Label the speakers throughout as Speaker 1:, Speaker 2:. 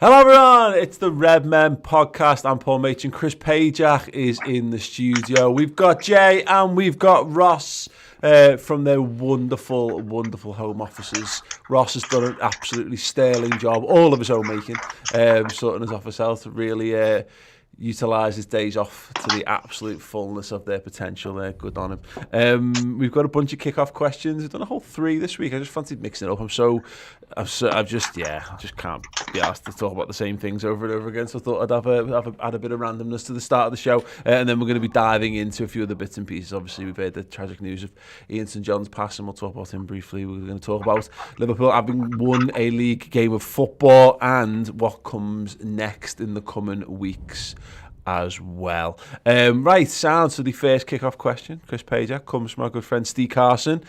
Speaker 1: Hello everyone, it's the Redmen podcast. I'm Paul Machin. Chris Pajak is in the studio. We've got Jay and we've got Ross from their wonderful, wonderful home offices. Ross has done an absolutely sterling job, all of his homemaking, sorting his office out, really utilise his days off to the absolute fullness of their potential there. Good on him. We've got a bunch of kick-off questions. We've done a whole 3 this week. I just fancied mixing it up. I just can't be asked to talk about the same things over and over again. So I thought I'd add a bit of randomness to the start of the show, and then we're going to be diving into a few of the bits and pieces. Obviously, we've heard the tragic news of Ian St John's passing. We'll talk about him briefly. We're going to talk about Liverpool having won a league game of football and what comes next in the coming weeks as well. Right, sound. So the first kick-off question, Chris Pajak, comes from our good friend Steve Carson.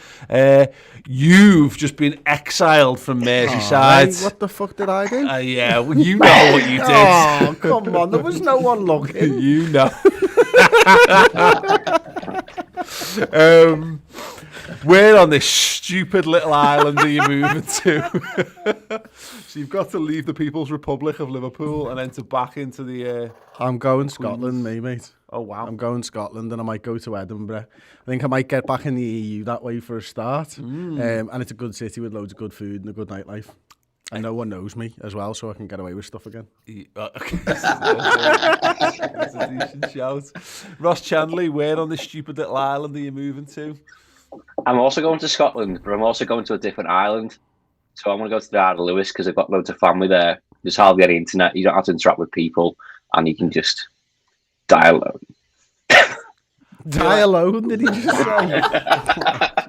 Speaker 1: You've just been exiled from Merseyside.
Speaker 2: Hey, what the fuck did I do?
Speaker 1: Yeah, well, you know what you did.
Speaker 2: Oh, come on. There was no one looking.
Speaker 1: You know. Where on this stupid little island are you moving to? So you've got to leave the People's Republic of Liverpool and enter back into the...
Speaker 2: I'm going Scotland, mate.
Speaker 1: Oh, wow.
Speaker 2: I'm going Scotland and I might go to Edinburgh. I think I might get back in the EU that way for a start. And it's a good city with loads of good food and a good nightlife. And no one knows me as well, so I can get away with stuff again.
Speaker 1: Okay. That's a decent shout. Ross Chandley, where on this stupid little island are you moving to?
Speaker 3: I'm also going to Scotland, but I'm also going to a different island. So I'm going to go to the Isle of Lewis because I've got loads of family there. There's hardly any internet. You don't have to interact with people, and you can just die alone.
Speaker 2: Die alone, did he just say?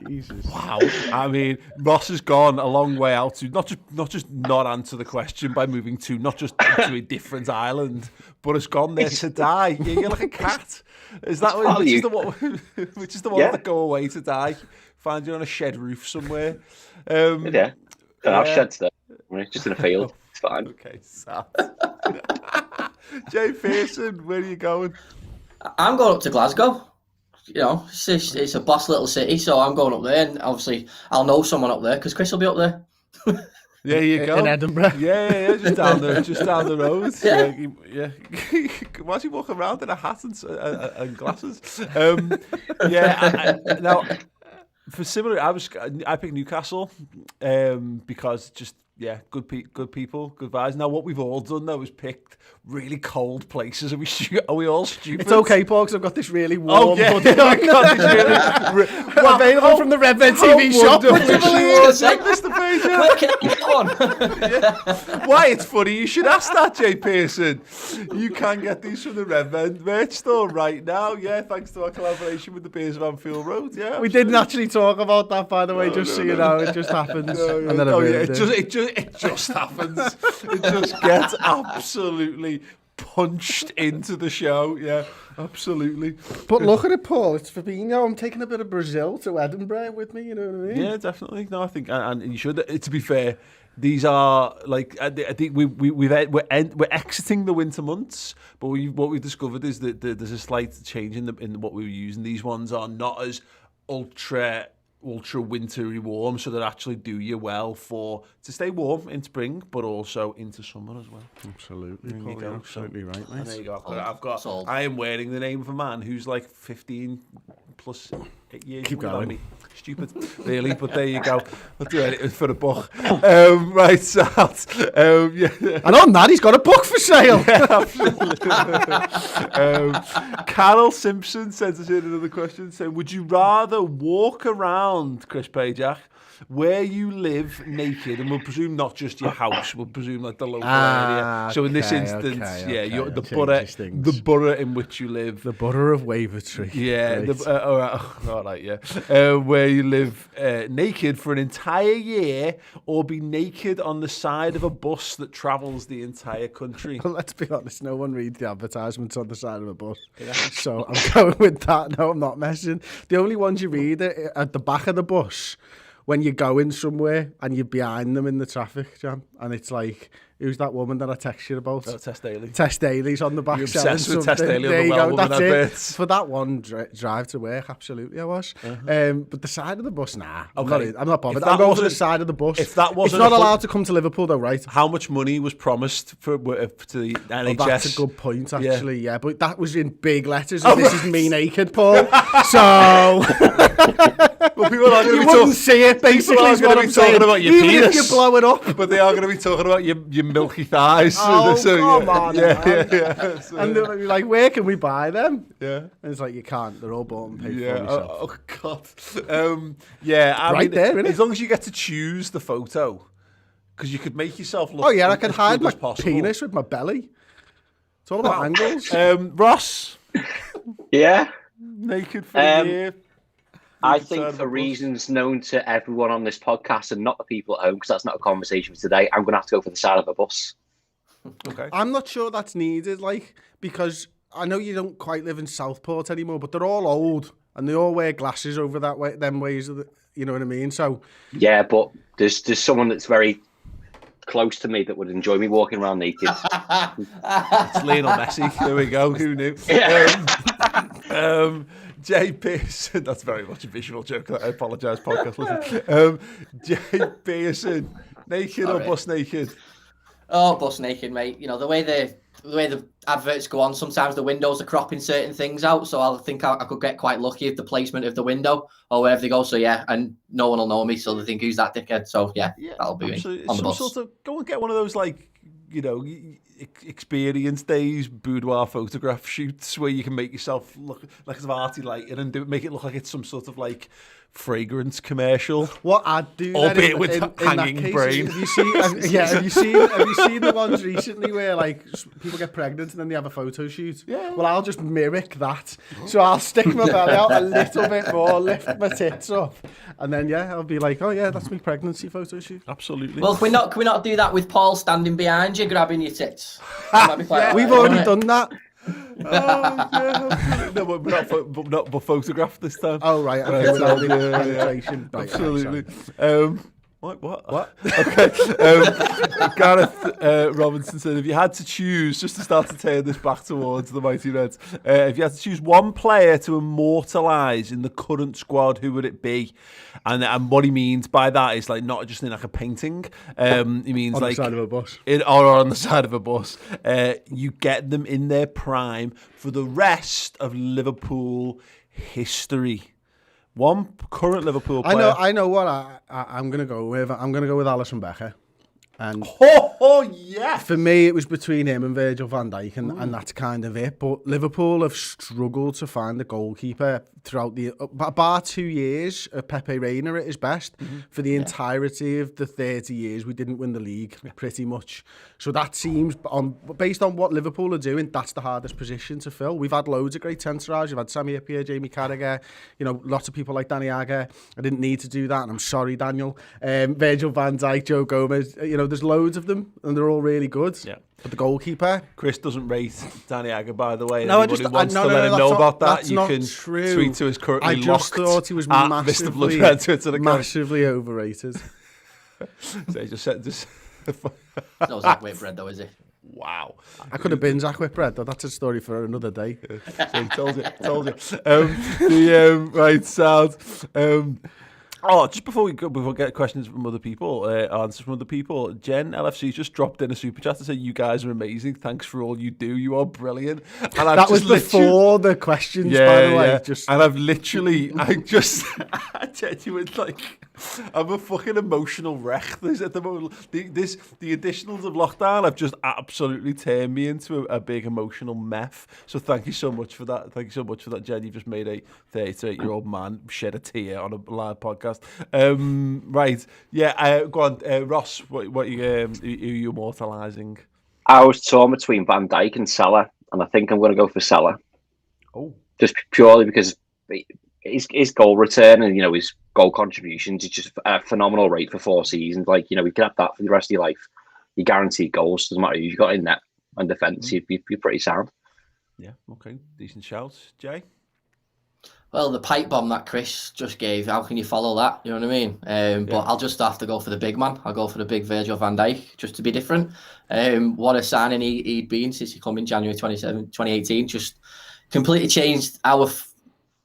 Speaker 2: Jesus.
Speaker 1: Wow. I mean, Ross has gone a long way out to not just not answer the question by moving to not just to a different island, but has gone there to die. Yeah, you're like a cat. Is that which is the one that go away to die? Find you on a shed roof somewhere.
Speaker 3: Yeah. Don't have sheds there. Just in a field. It's fine.
Speaker 1: Okay, sad. Jay Pearson, where are you going?
Speaker 4: I'm going up to Glasgow. You know, it's a boss little city, so I'm going up there, and obviously I'll know someone up there because Chris will be up there.
Speaker 1: There you go.
Speaker 2: In Edinburgh.
Speaker 1: Yeah, just down the road.
Speaker 4: Yeah.
Speaker 1: Why is he walking around in a hat and glasses? Now, for similar, I picked Newcastle because just. Yeah, good people, good vibes. Now, what we've all done, though, is picked really cold places. Are we all stupid?
Speaker 2: It's okay, Paul, because I've got this really warm hoodie.
Speaker 1: Available
Speaker 2: from the Redmen TV shop. Would you believe
Speaker 1: it? Why, it's funny. You should ask that, Jay Pearson. You can get these from the Redmen merch store right now. Yeah, thanks to our collaboration with the Beers of Anfield Road. Yeah,
Speaker 2: we didn't actually talk about that, by the way, so you know. It just happens.
Speaker 1: It just happens. It just gets absolutely punched into the show. Yeah, absolutely.
Speaker 2: But look at it, Paul. It's Firmino. I'm taking a bit of Brazil to Edinburgh with me. You know what I mean?
Speaker 1: Yeah, definitely. No, I think, and you should. To be fair, these are like I think we're exiting the winter months, but what we've discovered is that there's a slight change in what we were using. These ones are not as ultra wintry warm, so they actually do you well to stay warm in spring, but also into summer as well.
Speaker 2: Absolutely,
Speaker 1: Paul,
Speaker 2: you're absolutely right, mate.
Speaker 1: There you go. I am wearing the name of a man who's like 15 plus 8 years.
Speaker 2: Keep going.
Speaker 1: Me. Stupid, really, but there you go. I'll do anything for the book. Right, so yeah.
Speaker 2: And on that, he's got a book for sale.
Speaker 1: Yeah, absolutely. Carol Simpson sends us in another question saying, would you rather walk around, Chris Pajak, where you live naked, and we'll presume not just your house, we'll presume like the local area. So in this instance, you're the borough in which you live.
Speaker 2: The borough of Wavertree.
Speaker 1: Yeah, all right, yeah. Where you live naked for an entire year, or be naked on the side of a bus that travels the entire country.
Speaker 2: Well, let's be honest, no one reads the advertisements on the side of a bus. Yeah. So I'm going with that. No, I'm not messing. The only ones you read are at the back of the bus, when you're going somewhere and you're behind them in the traffic jam, and it's like, who's that woman that I text you about?
Speaker 1: Oh, Tess Daly.
Speaker 2: Tess Daly's on the back.
Speaker 1: You're obsessed with Tess Daly on
Speaker 2: there
Speaker 1: the
Speaker 2: you
Speaker 1: Well
Speaker 2: go.
Speaker 1: Woman
Speaker 2: That's it.
Speaker 1: adverts.
Speaker 2: For that one drive to work, absolutely I was. But the side of the bus, nah.
Speaker 1: Okay.
Speaker 2: I'm not bothered.
Speaker 1: If that
Speaker 2: I'm going for the
Speaker 1: wasn't-
Speaker 2: side of the bus.
Speaker 1: if that
Speaker 2: it's
Speaker 1: wasn't
Speaker 2: not
Speaker 1: a
Speaker 2: allowed to come to Liverpool though, right?
Speaker 1: How much money was promised to the NHS?
Speaker 2: Oh, that's a good point, actually. Yeah, but that was in big letters.
Speaker 1: Oh,
Speaker 2: And this
Speaker 1: right.
Speaker 2: is me naked, Paul. So
Speaker 1: Well, people are going to
Speaker 2: you
Speaker 1: be
Speaker 2: wouldn't see it. Basically,
Speaker 1: are
Speaker 2: is
Speaker 1: gonna
Speaker 2: what
Speaker 1: be
Speaker 2: I'm
Speaker 1: talking
Speaker 2: saying.
Speaker 1: about your
Speaker 2: Even
Speaker 1: penis.
Speaker 2: if you blow it up.
Speaker 1: But they are going to be talking about your milky thighs.
Speaker 2: Oh,
Speaker 1: So,
Speaker 2: come
Speaker 1: yeah.
Speaker 2: on,
Speaker 1: Yeah,
Speaker 2: man.
Speaker 1: yeah. So,
Speaker 2: And they're like, where can we buy them?
Speaker 1: yeah.
Speaker 2: And it's like, you can't. They're all bought and paid for
Speaker 1: Yeah.
Speaker 2: yourself.
Speaker 1: Oh God. Yeah. I
Speaker 2: Right
Speaker 1: mean,
Speaker 2: there, innit?
Speaker 1: as long as you get to choose the photo, because you could make yourself look.
Speaker 2: Oh, yeah, I can
Speaker 1: as
Speaker 2: hide
Speaker 1: good
Speaker 2: my
Speaker 1: as possible.
Speaker 2: penis with my belly. It's all about angles.
Speaker 1: Ross,
Speaker 3: Yeah.
Speaker 1: naked for a year.
Speaker 3: I
Speaker 1: Naked side
Speaker 3: think
Speaker 1: of the
Speaker 3: for
Speaker 1: bus.
Speaker 3: reasons known to everyone on this podcast and not the people at home, because that's not a conversation for today, I'm going to have to go for the side of the bus.
Speaker 1: Okay.
Speaker 2: I'm not sure that's needed, like, because I know you don't quite live in Southport anymore, but they're all old and they all wear glasses over that way, them ways of the, you know what I mean? So
Speaker 3: Yeah, but there's someone that's very close to me that would enjoy me walking around naked.
Speaker 1: It's Lionel Messi. There we go. Who knew? Jay Pearson. That's very much a visual joke. I apologise, podcast listeners. Jay Pearson, naked or
Speaker 4: Sorry.
Speaker 1: bus naked?
Speaker 4: Oh, bus naked, mate. You know, the way the adverts go on, sometimes the windows are cropping certain things out. So I think I could get quite lucky with the placement of the window or wherever they go. So yeah, and no one will know me. So they think, who's that dickhead? So yeah, that'll be me
Speaker 1: Absolutely.
Speaker 4: on the
Speaker 1: Some
Speaker 4: bus.
Speaker 1: sort of go and get one of those, like, you know, experience days, boudoir photograph shoots where you can make yourself look like an arty lighting and make it look like it's some sort of like fragrance commercial.
Speaker 2: what I'd do,
Speaker 1: Albeit
Speaker 2: then
Speaker 1: with
Speaker 2: in that
Speaker 1: hanging
Speaker 2: case,
Speaker 1: brain.
Speaker 2: Have you seen? Have you seen the ones recently where like people get pregnant and then they have a photo shoot?
Speaker 1: Yeah.
Speaker 2: Well, I'll just mimic that. So I'll stick my belly out a little bit more, lift my tits up, and then yeah, I'll be like, oh yeah, that's my pregnancy photo shoot.
Speaker 1: Absolutely.
Speaker 4: Well, can we not do that with Paul standing behind you, grabbing your tits? That might be quite
Speaker 2: We've
Speaker 4: alright,
Speaker 2: already
Speaker 4: wouldn't it?
Speaker 2: done that.
Speaker 1: No, but not photographed this time.
Speaker 2: Oh right, okay, without the
Speaker 1: Yeah,
Speaker 2: penetration. Right,
Speaker 1: Absolutely.
Speaker 2: sorry.
Speaker 1: What? Okay. Gareth Robinson said, if you had to choose, just to start to turn this back towards the Mighty Reds, if you had to choose one player to immortalise in the current squad, who would it be? And what he means by that is like not just in like a painting. He means
Speaker 2: On
Speaker 1: like
Speaker 2: the side of a bus.
Speaker 1: or on the side of a bus. You get them in their prime for the rest of Liverpool history. One current Liverpool player.
Speaker 2: I know what I'm going to go with. I'm going to go with Alisson Becker. And
Speaker 1: Oh, yeah.
Speaker 2: for me, it was between him and Virgil van Dijk, and that's kind of it. But Liverpool have struggled to find a goalkeeper throughout about 2 years of Pepe Reina at his best. For the entirety of the 30 years, we didn't win the league, pretty much. So that seems, based on what Liverpool are doing, that's the hardest position to fill. We've had loads of great centre-halves. You've had Sami Hyypiä, Jamie Carragher, you know, lots of people like Danny Agger. I didn't need to do that, and I'm sorry, Daniel. Virgil van Dijk, Joe Gomez, you know, there's loads of them, and they're all really good.
Speaker 1: Yeah.
Speaker 2: But the goalkeeper,
Speaker 1: Chris doesn't rate Danny Agger, by the way.
Speaker 2: No, I
Speaker 1: Anybody
Speaker 2: just-
Speaker 1: who wants
Speaker 2: no,
Speaker 1: to
Speaker 2: no,
Speaker 1: let
Speaker 2: no,
Speaker 1: him
Speaker 2: that's
Speaker 1: know
Speaker 2: not-
Speaker 1: about that,
Speaker 2: that's
Speaker 1: you
Speaker 2: not
Speaker 1: can
Speaker 2: true.
Speaker 1: tweet to his currently
Speaker 2: I just
Speaker 1: locked
Speaker 2: thought he was
Speaker 1: at Mr.
Speaker 2: massively,
Speaker 1: Bloodred Twitter account.
Speaker 2: massively overrated.
Speaker 1: So he just said,
Speaker 4: No Zach Whitbread though, is it?
Speaker 1: wow.
Speaker 2: I could have been Zach Whitbread, though. That's a story for another day.
Speaker 1: So told you. Right, sound. Just before we get questions from other people, answers from other people, Jen LFC just dropped in a super chat to say, you guys are amazing. Thanks for all you do. You are brilliant. And I've
Speaker 2: That was
Speaker 1: just
Speaker 2: before the questions, by the way.
Speaker 1: Yeah.
Speaker 2: Just
Speaker 1: And I've literally, I genuinely, like, I'm a fucking emotional wreck. This at the moment. The additionals of lockdown have just absolutely turned me into a big emotional mess. So thank you so much for that. Thank you so much for that, Jen. You just made a 38-year-old man shed a tear on a live podcast. Right, yeah. Go on, Ross. What you immortalising?
Speaker 3: I was torn between Van Dijk and Salah, and I think I'm going to go for Salah.
Speaker 1: Oh,
Speaker 3: Just purely because his goal return and, you know, his goal contributions is just a phenomenal rate for 4 seasons. Like, you know, you can have that for the rest of your life. You guaranteed goals. Doesn't matter who you've got in net and defence. You're pretty sound.
Speaker 1: yeah. Okay, decent shouts, Jay.
Speaker 4: Well, the pipe bomb that Chris just gave, how can you follow that? You know what I mean? But I'll just have to go for the big man. I'll go for the big Virgil van Dijk, just to be different. What a signing he'd been since he come in January 2018. Just completely changed our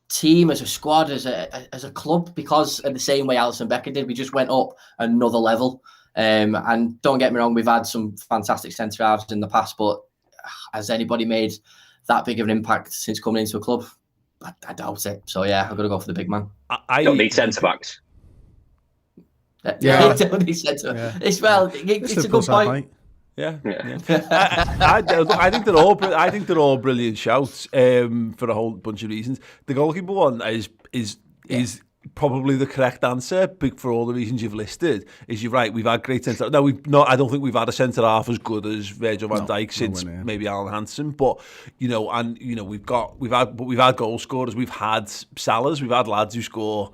Speaker 4: team as a squad, as a club, because in the same way Alisson Becker did, we just went up another level. And don't get me wrong, we've had some fantastic centre-halves in the past, but has anybody made that big of an impact since coming into a club? I doubt it. So yeah, I've got to go for the big man.
Speaker 3: I don't need centre backs.
Speaker 4: Yeah, don't need centre. Yeah. It's a good point.
Speaker 1: Yeah. I think they're all brilliant shouts for a whole bunch of reasons. The goalkeeper one is probably the correct answer, but for all the reasons you've listed. Is you're right. We've had great centre. No, I don't think we've had a centre half as good as Virgil van Dijk since maybe Alan Hansen. But we've had goal scorers. We've had Salahs. We've had lads who score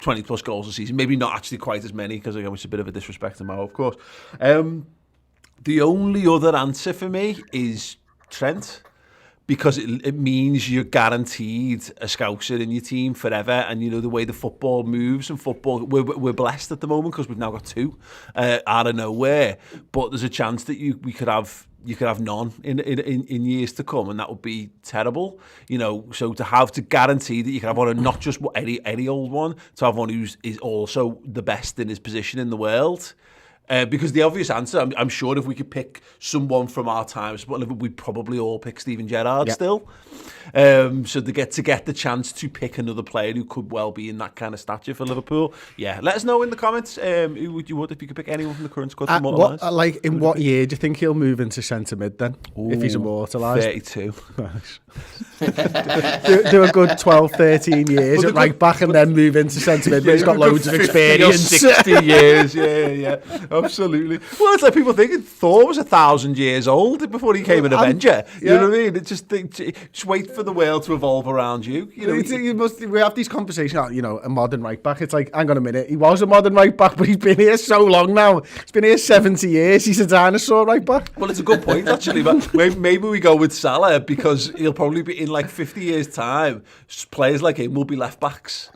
Speaker 1: 20 plus goals a season. Maybe not actually quite as many, because again, it's a bit of a disrespect to Mo, of course. The only other answer for me is Trent, because it means you're guaranteed a Scouser in your team forever. And the way the football moves, and football, we're blessed at the moment because we've now got two out of nowhere. But there's a chance that you could have none in years to come, and that would be terrible. So to guarantee that you can have one, and not just any old one, to have one is also the best in his position in the world. Because the obvious answer, I'm sure if we could pick someone from our times, we'd probably all pick Steven Gerrard still. So to get the chance to pick another player who could well be in that kind of stature for Liverpool, let us know in the comments who would you want if you could pick anyone from the current squad.
Speaker 2: In what year do you think he'll move into centre mid then? If he's immortalised?
Speaker 1: 32.
Speaker 2: do a good 12, 13 years at right back and then move into centre mid. He's got loads of experience.
Speaker 1: 60 years, yeah. Absolutely. Well, it's like people thinking Thor was 1,000 years old before he became an Avenger. You know what I mean? It's just wait for the world to evolve around you.
Speaker 2: We have these conversations. A modern right back. It's like, hang on a minute, he was a modern right back, but he's been here so long now. He's been here 70 years. He's a dinosaur right back.
Speaker 1: Well, it's a good point actually. But maybe we go with Salah, because he'll probably be in like 50 years' time. Players like him will be left backs.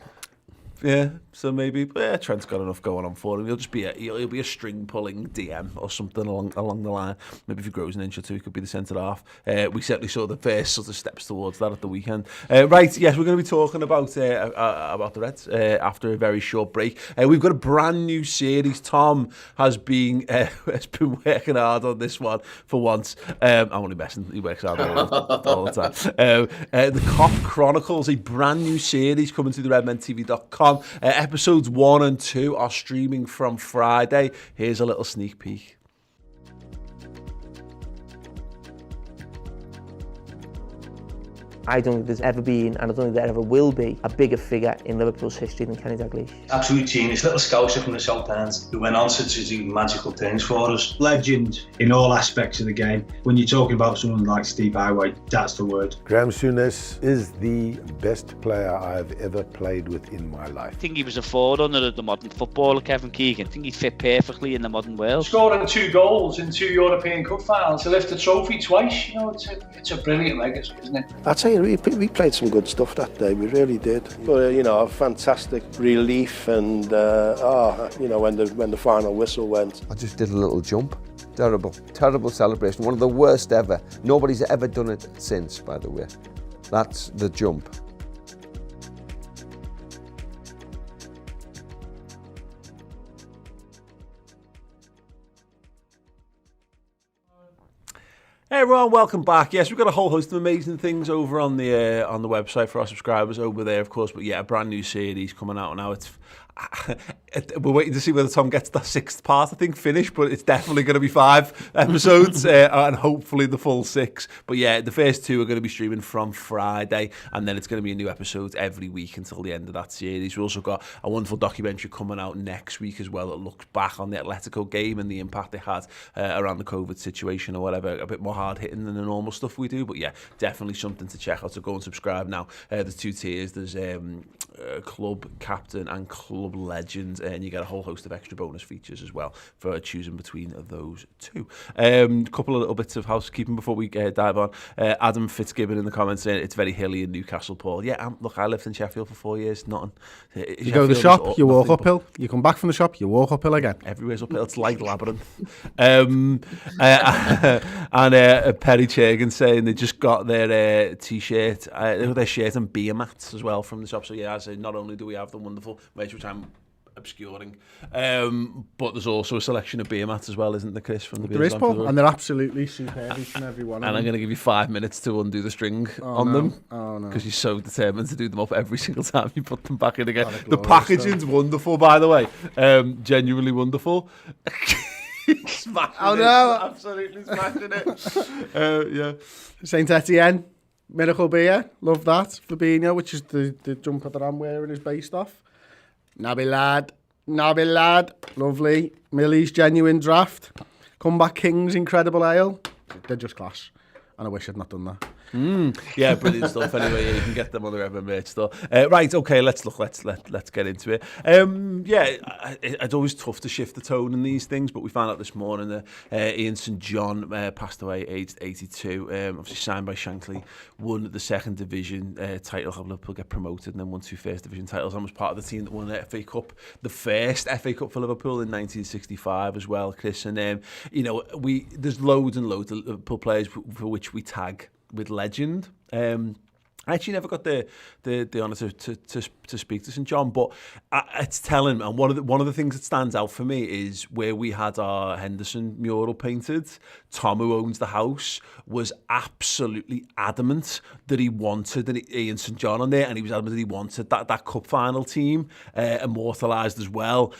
Speaker 1: Yeah, so maybe Trent's got enough going on for him. He'll just be he'll be a string pulling DM or something along the line. Maybe if he grows an inch or two, he could be the centre half. We certainly saw the first sort of steps towards that at the weekend. Right, yes, we're going to be talking about the Reds after a very short break. We've got a brand new series. Tom has been working hard on this one for once. I'm only messing. He works hard all the time. The Cop Chronicles, a brand new series coming to the redmentv.com. Episodes 1 and 2 are streaming from Friday. Here's a little sneak peek.
Speaker 5: I don't think there's ever been, and I don't think there ever will be, a bigger figure in Liverpool's history than Kenny Dalglish.
Speaker 6: Absolute genius, little scouser from the South End who went on to do magical things for us. Legend in all aspects of the game. When you're talking about someone like Steve Highway, that's the word.
Speaker 7: Graham Souness is the best player I've ever played with in my life.
Speaker 8: I think he was a forerunner of the modern footballer, Kevin Keegan. I think he fit perfectly in the modern world.
Speaker 9: Scoring 2 goals in 2 European Cup finals, to lift the trophy twice, it's a brilliant legacy, isn't it?
Speaker 10: I'd say we played some good stuff that day, we really did. But a fantastic relief, and when the final whistle went.
Speaker 11: I just did a little jump. Terrible celebration. One of the worst ever. Nobody's ever done it since, by the way. That's the jump.
Speaker 1: Hey everyone, welcome back. Yes, we've got a whole host of amazing things over on the website for our subscribers over there, of course. But yeah, a brand new series coming out now. We're waiting to see whether Tom gets the 6th part, I think, finished, but it's definitely going to be 5 episodes and hopefully the full 6. But yeah, the first 2 are going to be streaming from Friday, and then it's going to be a new episode every week until the end of that series. We've also got a wonderful documentary coming out next week as well that looks back on the Atletico game and the impact they had around the COVID situation or whatever. A bit more hard-hitting than the normal stuff we do, but yeah, definitely something to check out. So go and subscribe now. There's 2 tiers. There's club captain and club legend, and you get a whole host of extra bonus features as well for choosing between those two. Couple of little bits of housekeeping before we dive on. Adam Fitzgibbon in the comments saying it's very hilly in Newcastle, Paul. Yeah, look, I lived in Sheffield for 4 years. Nothing.
Speaker 2: You go to the shop, you walk uphill. You come back from the shop, you walk uphill again.
Speaker 1: Everywhere's uphill. It's like labyrinth. And Perry Chagan saying they just got their t-shirt, their shirt and beer mats as well from the shop. So yeah, not only do we have the wonderful merch, which I'm obscuring, but there's also a selection of beer mats as well, isn't there, Chris? From the
Speaker 2: there is, Paul, and they're absolutely superb, each and every one.
Speaker 1: And I'm going to give you 5 minutes to undo the string them. Oh no! Because you're so determined to do them up every single time you put them back in again. The packaging's wonderful, by the way. Genuinely wonderful. Smashing absolutely smashing it. Yeah.
Speaker 2: Saint Etienne. Miracle beer, love that. Fabinho, which is the jumper that I'm wearing, is based off. Naby lad, lovely. Millie's genuine draft. Comeback Kings incredible ale. They're just class, and I wish I'd not done that.
Speaker 1: Yeah, brilliant stuff. Anyway, you can get them on the Redmen merch store. Right, okay, let's get into it. It's always tough to shift the tone in these things, but we found out this morning that Ian St John passed away aged 82. Obviously signed by Shankly, won the second division title, helped Liverpool get promoted, and then won 2 first division titles, and was part of the team that won the FA Cup, the first FA Cup for Liverpool in 1965 as well, Chris. And there's loads and loads of Liverpool players for which we tag with legend. I actually never got the honour to speak to St John, but it's telling. And one of the things that stands out for me is where we had our Henderson mural painted. Tom, who owns the house, was absolutely adamant that he wanted Ian St John on there, and he was adamant that he wanted that cup final team immortalised as well,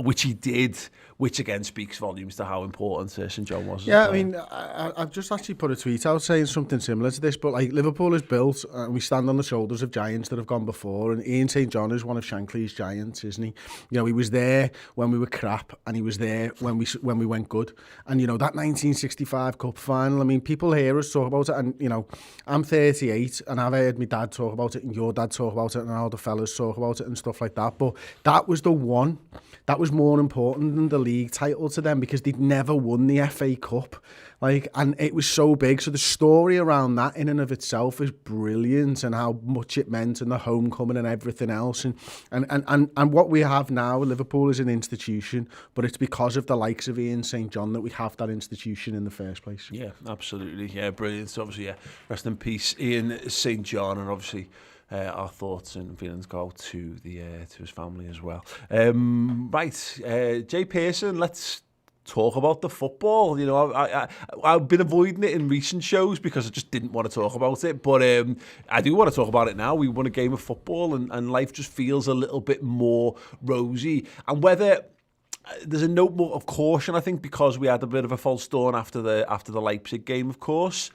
Speaker 1: which he did. Which again speaks volumes to how important St John was.
Speaker 2: Yeah, I mean, I've just actually put a tweet out saying something similar to this, but like Liverpool is built, and we stand on the shoulders of giants that have gone before, and Ian St John is one of Shankly's giants, isn't he? You know, he was there when we were crap, and he was there when we went good. And you know, that 1965 cup final, I mean, people hear us talk about it, and you know, I'm 38, and I've heard my dad talk about it, and your dad talk about it, and all the fellas talk about it and stuff like that. But that was the one that was more important than the league title to them, because they'd never won the FA Cup, and it was so big. So the story around that in and of itself is brilliant, and how much it meant, and the homecoming and everything else, and what we have now, Liverpool is an institution, but it's because of the likes of Ian St John that we have that institution in the first place.
Speaker 1: Yeah, absolutely. Yeah, brilliant. So obviously, yeah, rest in peace, Ian St John, and obviously our thoughts and feelings go out to his family as well. Jay Pearson, let's talk about the football. You know, I've been avoiding it in recent shows because I just didn't want to talk about it, but I do want to talk about it now. We won a game of football, and life just feels a little bit more rosy. And whether there's a note more of caution, I think, because we had a bit of a false dawn after the Leipzig game, of course.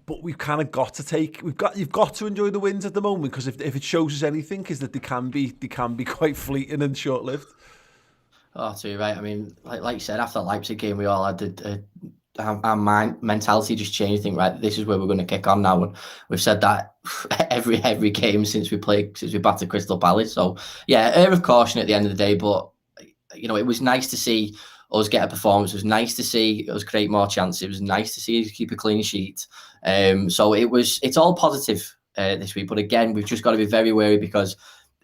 Speaker 1: But we've kind of got to you've got to enjoy the wins at the moment, because if it shows us anything, is that they can be quite fleeting and short-lived.
Speaker 4: Oh, too right. I mean, like you said, after the Leipzig game, we all had our mentality just changed. Think, right, this is where we're going to kick on now, and we've said that every game since we battered Crystal Palace. So yeah, air of caution at the end of the day, but you know, it was nice to see us get a performance. It was nice to see us create more chances. It was nice to see us keep a clean sheet. So it's all positive this week. But again, we've just got to be very wary, because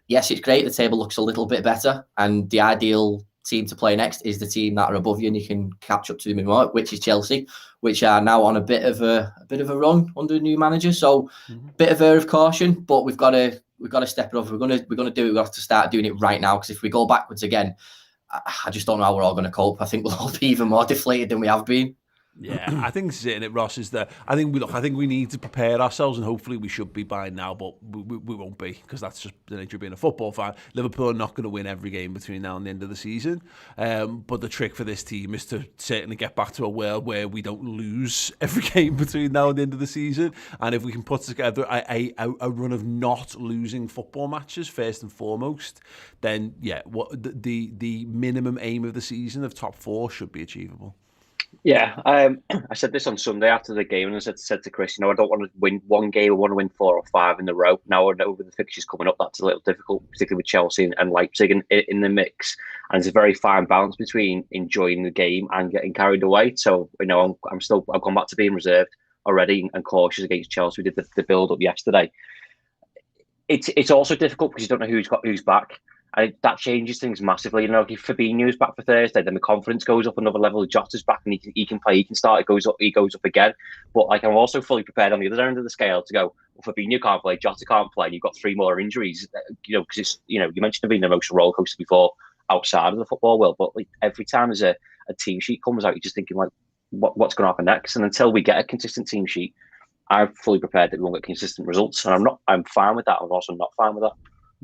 Speaker 4: yes, it's great. The table looks a little bit better, and the ideal team to play next is the team that are above you, and you can catch up to them more, which is Chelsea, which are now on a bit of a run under a new manager. So bit of air of caution, but we've got to step it up. We're gonna do it. We have to start doing it right now, because if we go backwards again, I just don't know how we're all going to cope. I think we'll all be even more deflated than we have been.
Speaker 1: Yeah, I think sitting it, Ross, is that I think we need to prepare ourselves, and hopefully we should be by now, but we won't be, because that's just the nature of being a football fan. Liverpool are not going to win every game between now and the end of the season, but the trick for this team is to certainly get back to a world where we don't lose every game between now and the end of the season. And if we can put together a run of not losing football matches first and foremost, then yeah, what the minimum aim of the season of top 4 should be achievable.
Speaker 3: Yeah, I said this on Sunday after the game, and I said to Chris, I don't want to win one game. I want to win 4 or 5 in a row. Now, over the fixtures coming up, that's a little difficult, particularly with Chelsea and Leipzig in the mix. And it's a very fine balance between enjoying the game and getting carried away. So, I've gone back to being reserved already and cautious against Chelsea. We did the build up yesterday. It's also difficult because you don't know who's back. And that changes things massively. If Fabinho's back for Thursday, then the confidence goes up another level. Jota's back and he can play, he can start, he goes up again. But I'm also fully prepared on the other end of the scale to go, well, Fabinho can't play, Jota can't play, and you've got 3 more injuries. Because it's, you mentioned being an emotional roller coaster before outside of the football world, but every time there's a team sheet comes out, you're just thinking what's going to happen next? And until we get a consistent team sheet, I'm fully prepared that we won't get consistent results. And I'm fine with that. I'm also not fine with that.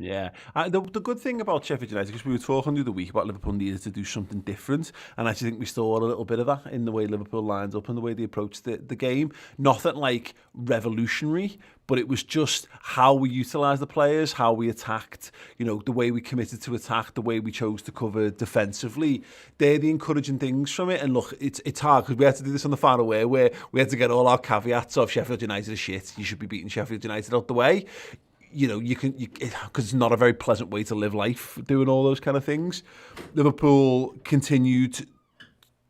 Speaker 1: Yeah, the good thing about Sheffield United, because we were talking the other week about Liverpool needed to do something different, and I actually think we saw a little bit of that in the way Liverpool lines up and the way they approached the game. Nothing like revolutionary, but it was just how we utilised the players, how we attacked, the way we committed to attack, the way we chose to cover defensively. They're the encouraging things from it. And look, it's hard because we had to do this on the final way where we had to get all our caveats of Sheffield United is shit, you should be beating Sheffield United out the way. You can because it's not a very pleasant way to live life doing all those kind of things. Liverpool continued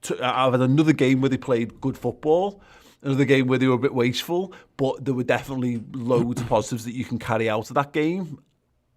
Speaker 1: to have another game where they played good football, another game where they were a bit wasteful, but there were definitely loads of positives that you can carry out of that game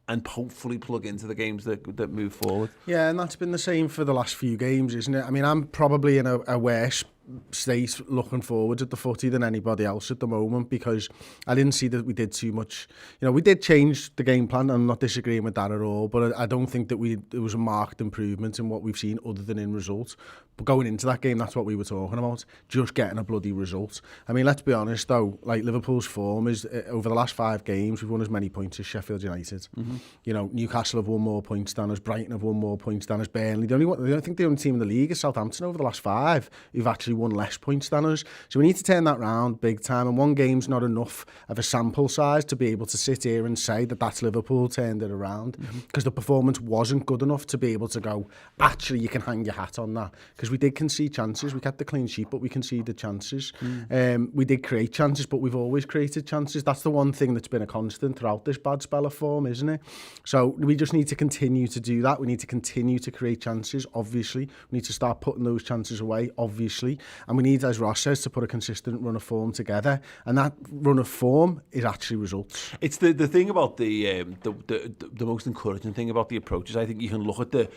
Speaker 1: and hopefully plug into the games that move forward.
Speaker 2: Yeah, and that's been the same for the last few games, isn't it? I mean, I'm probably in a worse state looking forward at the footy than anybody else at the moment, because I didn't see that we did too much. We did change the game plan. I'm not disagreeing with that at all, but I don't think that there was a marked improvement in what we've seen other than in results. But going into that game, that's what we were talking about, just getting a bloody result. I mean, let's be honest though, Liverpool's form is over the last 5 games, we've won as many points as Sheffield United. Mm-hmm. Newcastle have won more points than us, Brighton have won more points than us, Burnley. I think the only team in the league is Southampton over the last 5 who've actually won less points than us. So we need to turn that round big time, and one game's not enough of a sample size to be able to sit here and say that that's Liverpool turned it around, because the performance wasn't good enough to be able to go, actually you can hang your hat on that, because we did concede chances. We kept the clean sheet, but we conceded chances. We did create chances, but we've always created chances. That's the one thing that's been a constant throughout this bad spell of form, isn't it? So we just need to continue to do that. We need to continue to create chances, obviously. We need to start putting those chances away, obviously. And we need, as Ross says, to put a consistent run of form together. And that run of form is actually results.
Speaker 1: It's the thing about the most encouraging thing about the approach is I think you can look at the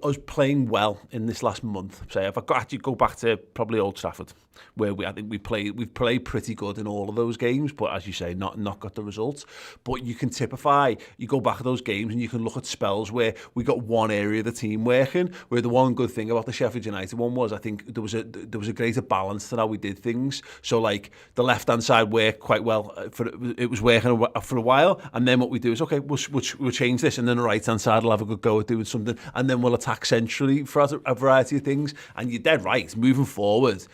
Speaker 1: us playing well in this last month. Say, if I actually go back to probably Old Trafford, where we've played pretty good in all of those games, but as you say, not got the results. But you can typify, you go back to those games and you can look at spells where we got one area of the team working, where the one good thing about the Sheffield United one was I think there was a greater balance to how we did things. So the left hand side worked quite well it was working for a while, and then what we do is okay, we'll change this, and then the right hand side will have a good go at doing something, and then we'll attack centrally for a variety of things. And you're dead right, moving forward,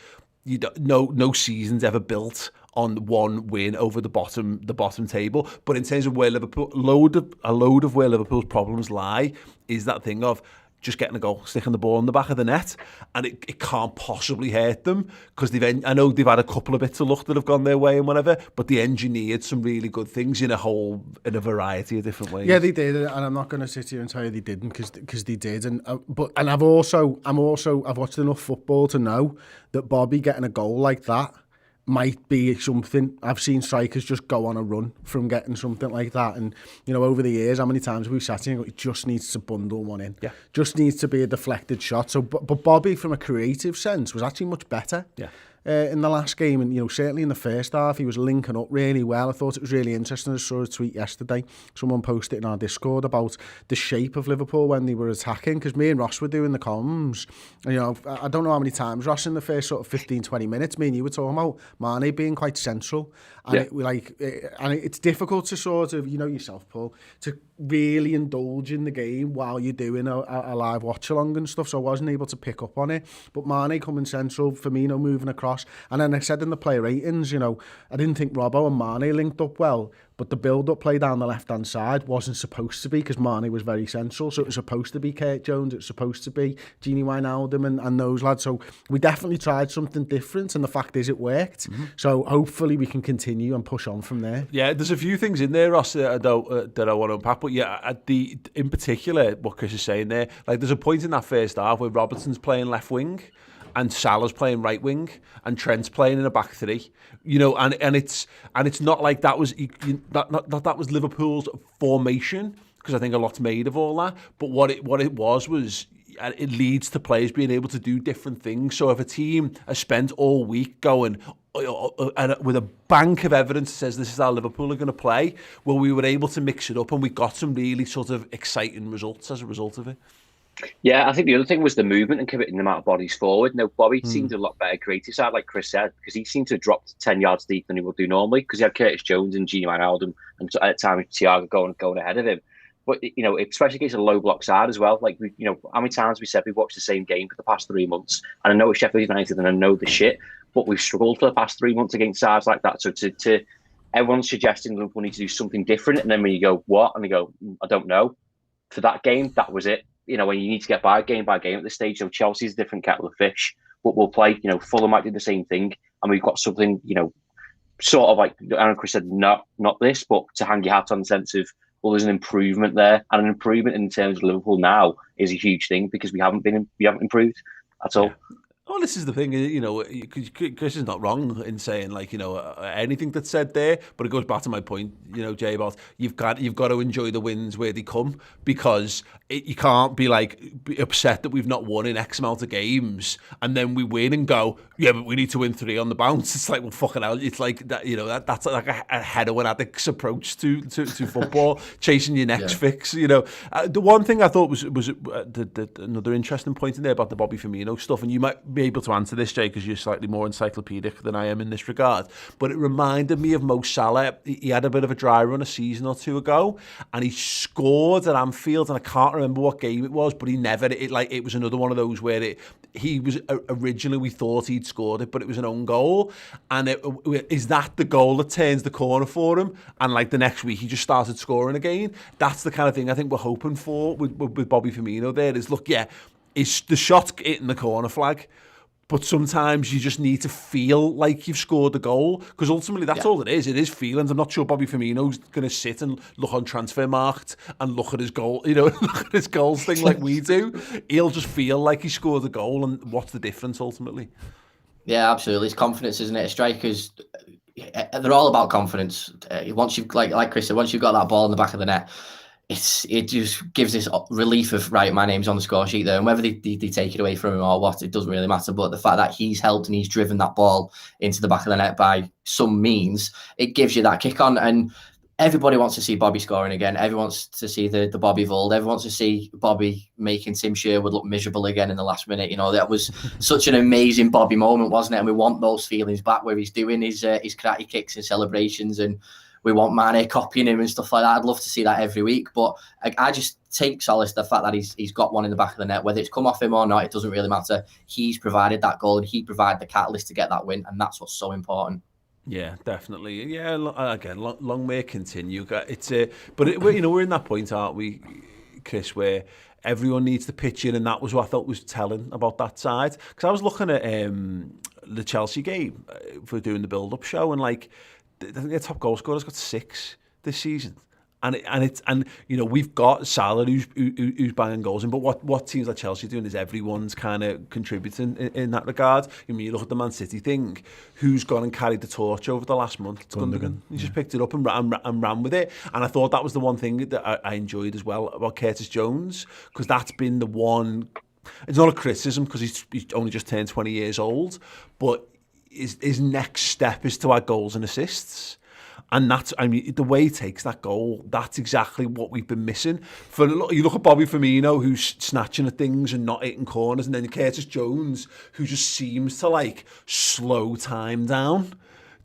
Speaker 1: no season's ever built on one win over the bottom table. But in terms of where Liverpool, a load of where Liverpool's problems lie is that thing of just getting a goal, sticking the ball in the back of the net, and it can't possibly hurt them, because I know they've had a couple of bits of luck that have gone their way and whatever, but they engineered some really good things in a variety of different ways.
Speaker 2: Yeah, they did, and I'm not going to sit here and tell you they didn't, because they did. And I've watched enough football to know that Bobby getting a goal like that might be something. I've seen strikers just go on a run from getting something like that, and over the years, how many times we've sat here and go, it just needs to bundle one in. Yeah, just needs to be a deflected shot. So, but Bobby, from a creative sense, was actually much better. Yeah. In the last game, and certainly in the first half, he was linking up really well. I thought it was really interesting. I saw a tweet yesterday, someone posted in our Discord about the shape of Liverpool when they were attacking, because me and Ross were doing the comms. And, I don't know how many times, Ross, in the first sort of 15-20 minutes, me and you were talking about Mane being quite central, and it's difficult to sort of, yourself, Paul, to really indulge in the game while you're doing a live watch along and stuff. So I wasn't able to pick up on it. But Mane coming central, Firmino moving across, across. And then I said in the player ratings, you know, I didn't think Robbo and Mane linked up well, but the build-up play down the left-hand side wasn't supposed to be, because Mane was very central, so it was supposed to be Kurt Jones, it was supposed to be Gini Wijnaldum and those lads. So we definitely tried something different, and the fact is it worked. So hopefully we can continue and push on from there.
Speaker 1: Yeah, there's a few things in there, Ross, that I want to unpack. But yeah, in particular, what Chris is saying there, like there's a point in that first half where Robertson's playing left wing, and Salah's playing right wing, and Trent's playing in a back three, you know, and it's not like that was that was Liverpool's formation, because I think a lot's made of all that. But what it was it leads to players being able to do different things. So if a team has spent all week going and with a bank of evidence that says this is how Liverpool are going to play, well, we were able to mix it up, and we got some really sort of exciting results as a result of it.
Speaker 3: Yeah, I think the other thing was the movement and committing the amount of bodies forward. Now, Bobby seemed a lot better creative side, like Chris said, because he seemed to have dropped 10 yards deep than he would do normally, because he had Curtis Jones and Gini Wijnaldum, and at the time Thiago going ahead of him. But, you know, especially against a low block side as well. Like, you know, how many times we said we've watched the same game for the past 3 months, and I know it's Sheffield United and I know the shit, but we've struggled for the past 3 months against sides like that. So to everyone's suggesting Liverpool need to do something different, and then when you go, what? And they go, I don't know. For that game, that was it. You know, when you need to get by game at this stage. So Chelsea's a different kettle of fish, but we'll play, you know, Fulham might do the same thing. And we've got something, you know, sort of like Aaron Chris said, not this, but to hang your hat on the sense of, well, there's an improvement there. And an improvement in terms of Liverpool now is a huge thing, because we haven't improved at all.
Speaker 1: Well, this is the thing, you know, Chris is not wrong in saying, like, you know, anything that's said there, but it goes back to my point, you know, Jay, about you've got to enjoy the wins where they come, because you can't be upset that we've not won in X amount of games, and then we win and go, yeah, but we need to win 3 on the bounce. It's like, well, fucking hell, it's like that, you know, that's like a heroin addict's approach to football, chasing your next fix, you know. The one thing I thought was another interesting point in there about the Bobby Firmino stuff, and you might be able to answer this, Jay, because you're slightly more encyclopedic than I am in this regard, but it reminded me of Mo Salah. He had a bit of a dry run a season or two ago, and he scored at Anfield, and I can't remember what game it was, but it was another one of those where he was originally, we thought he'd scored it, but it was an own goal, and is that the goal that turns the corner for him, and like the next week he just started scoring again? That's the kind of thing I think we're hoping for with Bobby Firmino there. Is, look, yeah, is the shot hitting the corner flag, but sometimes you just need to feel like you've scored the goal, because ultimately that's all it is. It is feelings. I'm not sure Bobby Firmino's going to sit and look on Transfermarkt and look at his goal, you know, look at his goals thing like we do. He'll just feel like he scored a goal, and what's the difference ultimately?
Speaker 4: Yeah, absolutely. It's confidence, isn't it? Strikers, they're all about confidence. Once you've, like Chris said, once you've got that ball in the back of the net, it just gives this relief of, right, my name's on the score sheet there, and whether they take it away from him or what, it doesn't really matter. But the fact that he's helped and he's driven that ball into the back of the net by some means, it gives you that kick on. And everybody wants to see Bobby scoring again. Everyone wants to see the Bobby of old. Everyone wants to see Bobby making Tim Sherwood look miserable again in the last minute. You know, that was such an amazing Bobby moment, wasn't it? And we want those feelings back, where he's doing his karate kicks and celebrations, and we want Mane copying him and stuff like that. I'd love to see that every week. But I just take solace the fact that he's got one in the back of the net. Whether it's come off him or not, it doesn't really matter. He's provided that goal, and he provided the catalyst to get that win, and that's what's so important.
Speaker 1: Yeah, definitely. Yeah, again, long may it continue. It's we're in that point, aren't we, Chris, where everyone needs to pitch in, and that was what I thought was telling about that side. Because I was looking at the Chelsea game for doing the build-up show, and like, I think their top goal scorer's got 6 this season, and you know, we've got Salah who's banging goals in, but what teams like Chelsea are doing is everyone's kind of contributing in that regard. I mean, you look at the Man City thing, who's gone and carried the torch over the last month? It's Gundogan. He just picked it up and ran with it, and I thought that was the one thing that I enjoyed as well about Curtis Jones, because that's been the one. It's not a criticism, because he's only just turned 20 years old, but his next step is to add goals and assists. And that's, I mean, the way he takes that goal, that's exactly what we've been missing. You look at Bobby Firmino, who's snatching at things and not hitting corners, and then Curtis Jones, who just seems to like slow time down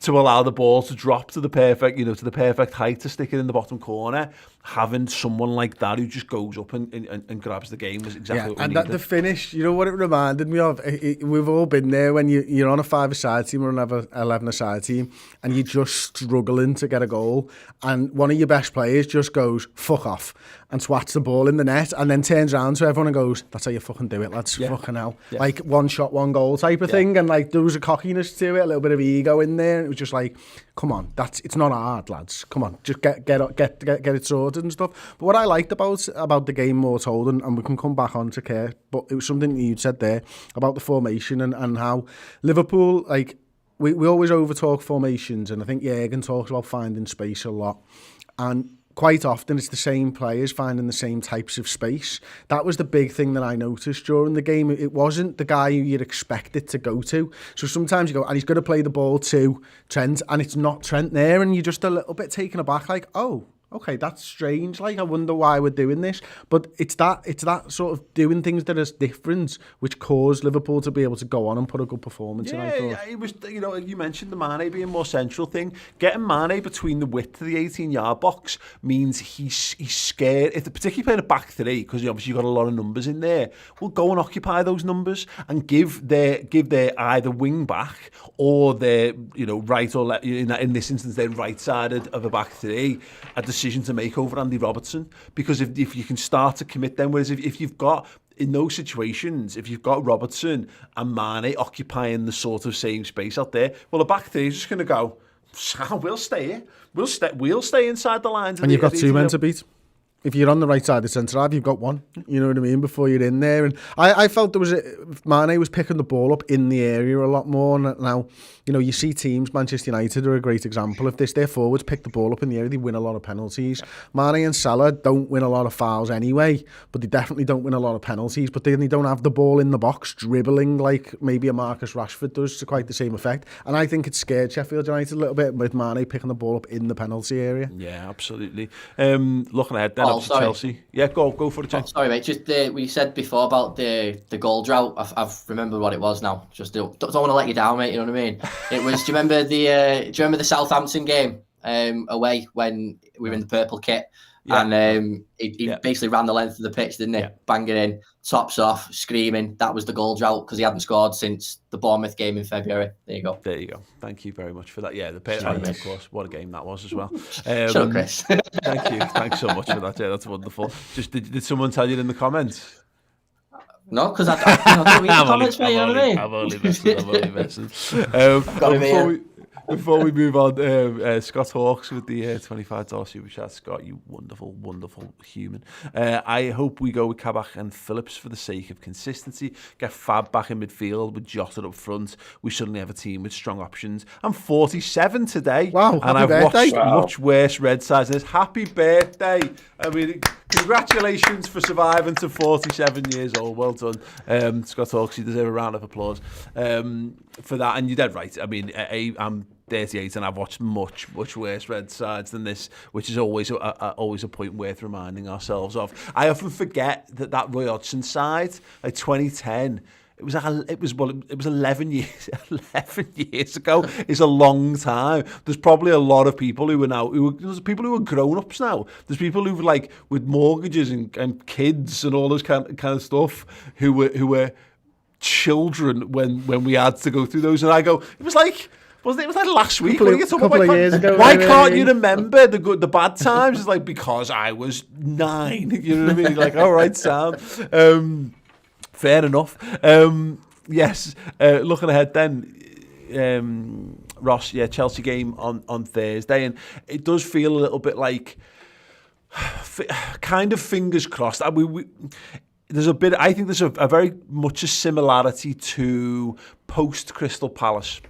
Speaker 1: to allow the ball to drop to the perfect height to stick it in the bottom corner. having someone like that who just goes up and grabs the game was exactly what we needed.
Speaker 2: And the finish, you know what it reminded me of? We've all been there when you're on a 5-a-side team or an 11-a-side team and you're just struggling to get a goal and one of your best players just goes, fuck off, and swats the ball in the net and then turns around to everyone and goes, that's how you fucking do it, lads, fucking hell. Yeah. Like, one shot, one goal type of thing, and like there was a cockiness to it, a little bit of ego in there, and it was just like, come on, it's not hard, lads. Come on, just get it sorted and stuff. But what I liked about the game more told, and we can come back on to Kerr, but it was something that you'd said there about the formation and how Liverpool, like, we always over-talk formations, and I think Jürgen talks about finding space a lot. And quite often it's the same players finding the same types of space. That was the big thing that I noticed during the game. It wasn't the guy who you'd expect it to go to. So sometimes you go, and he's going to play the ball to Trent, and it's not Trent there, and you're just a little bit taken aback, like, oh, okay, that's strange. Like, I wonder why we're doing this. But it's that sort of doing things that is different, which caused Liverpool to be able to go on and put a good performance in.
Speaker 1: Yeah, it was. You know, you mentioned the Mane being more central thing. Getting Mane between the width of the 18-yard box means he's scared. If particularly playing a back three, because obviously you've got a lot of numbers in there, well, go and occupy those numbers and give their either wing back or their right or left. In this instance, their right-sided of a back three a decision to make over Andy Robertson, because if you can start to commit them, whereas if you've got, in those situations, if you've got Robertson and Mane occupying the sort of same space out there, well, the back three is just going to go, we'll stay here, we'll stay inside the lines,
Speaker 2: and you've got two men to beat. If you're on the right side of the centre half, you've got one. You know what I mean? Before you're in there. And I felt Mane was picking the ball up in the area a lot more. Now, you see teams, Manchester United are a great example of this. Their forwards pick the ball up in the area, they win a lot of penalties. Mane and Salah don't win a lot of fouls anyway, but they definitely don't win a lot of penalties. But then they don't have the ball in the box dribbling like maybe a Marcus Rashford does to quite the same effect. And I think it scared Sheffield United a little bit with Mane picking the ball up in the penalty area.
Speaker 1: Yeah, absolutely. Looking ahead then, Chelsea. Yeah, go for it.
Speaker 4: Sorry, mate. Just we said before about the goal drought. I've remembered what it was now. Just don't want to let you down, mate. You know what I mean? It was. Do you remember the Southampton game away when we were in the purple kit? Yeah. And he basically ran the length of the pitch, didn't he? Yeah. Banging in, tops off, screaming. That was the goal drought because he hadn't scored since the Bournemouth game in February. There you go.
Speaker 1: Thank you very much for that. Yeah, of course. What a game that was as well.
Speaker 4: Sure, Chris.
Speaker 1: Thank you. Thanks so much for that. Yeah, that's wonderful. Just did someone tell you in the comments?
Speaker 4: No, because I don't read the comments, mate. You know what I mean?
Speaker 1: I'm only messing. Before we move on, Scott Hawks with the $25 super chat. Scott, you wonderful, wonderful human. I hope we go with Kabak and Phillips for the sake of consistency. Get Fab back in midfield with Jota up front. We suddenly have a team with strong options. I'm 47 today.
Speaker 2: Wow,
Speaker 1: and I've watched much worse red sides than this. Happy birthday. I mean, congratulations for surviving to 47 years old. Well done. Scott Hawks, you deserve a round of applause for that. And you're dead right. I mean, I'm 38 and I've watched much worse red sides than this, which is always a point worth reminding ourselves of. I often forget that Roy Hodgson side, like 2010, it was 11 years 11 years ago. It's a long time. There's probably a lot of people there's people who are grown-ups now. There's people who like with mortgages and kids and all this kind of stuff who were children when we had to go through those. And I go, it was like last week.
Speaker 2: Couple of years ago.
Speaker 1: Why can't you remember the bad times? It's like, because I was 9. You know what I mean? Like, all right, sound. Fair enough. Yes. Looking ahead then, Ross. Yeah, Chelsea game on Thursday, and it does feel a little bit like kind of fingers crossed. There's a bit. I think there's a very much a similarity to post Crystal Palace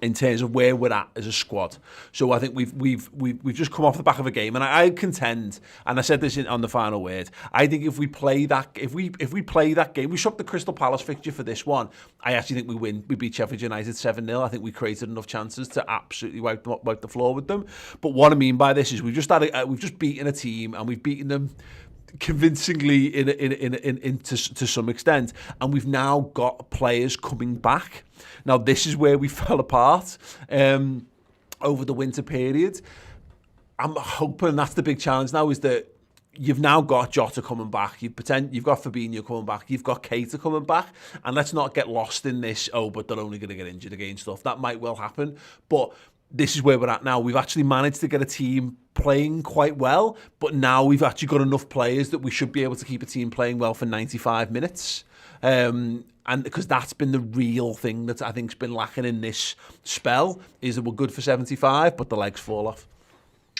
Speaker 1: in terms of where we're at as a squad. So I think we've just come off the back of a game, and I contend, and I said this on the final word, I think if we play that game, we swapped the Crystal Palace fixture for this one, I actually think we win. We beat Sheffield United 7-0. I think we created enough chances to absolutely wipe the floor with them. But what I mean by this is we've just beaten a team, and we've beaten them convincingly to some extent, and we've now got players coming back. Now this is where we fell apart over the winter period. I'm hoping that's the big challenge now, is that you've now got Jota coming back, you've got Firmino coming back, you've got Keita coming back, and let's not get lost in this, but they're only going to get injured again stuff. That might well happen, but this is where we're at now. We've actually managed to get a team playing quite well, but now we've actually got enough players that we should be able to keep a team playing well for 95 minutes. And because that's been the real thing that I think's been lacking in this spell, is that we're good for 75, but the legs fall off.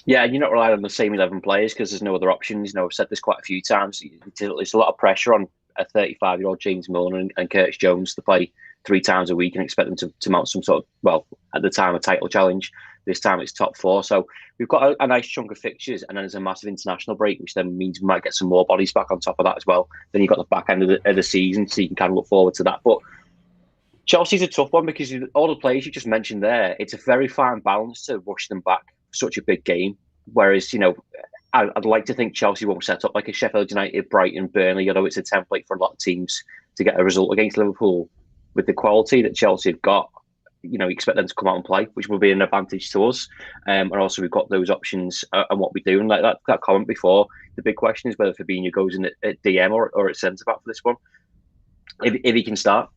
Speaker 3: Yeah, and you're not relying on the same 11 players because there's no other options. I've said this quite a few times. It's a lot of pressure on a 35-year-old James Milner and Curtis Jones to play 3 times a week and expect them to mount some sort of, well, at the time, a title challenge. This time it's top 4. So we've got a nice chunk of fixtures, and then there's a massive international break, which then means we might get some more bodies back on top of that as well. Then you've got the back end of the season, so you can kind of look forward to that. But Chelsea's a tough one because all the players you just mentioned there, it's a very fine balance to rush them back for such a big game. Whereas, I'd like to think Chelsea won't set up like a Sheffield United, Brighton, Burnley, although it's a template for a lot of teams to get a result against Liverpool. With the quality that Chelsea have got, you expect them to come out and play, which will be an advantage to us. And also we've got those options and what we do. And like that comment before, the big question is whether Fabinho goes in at DM or at centre-back for this one, if he can start.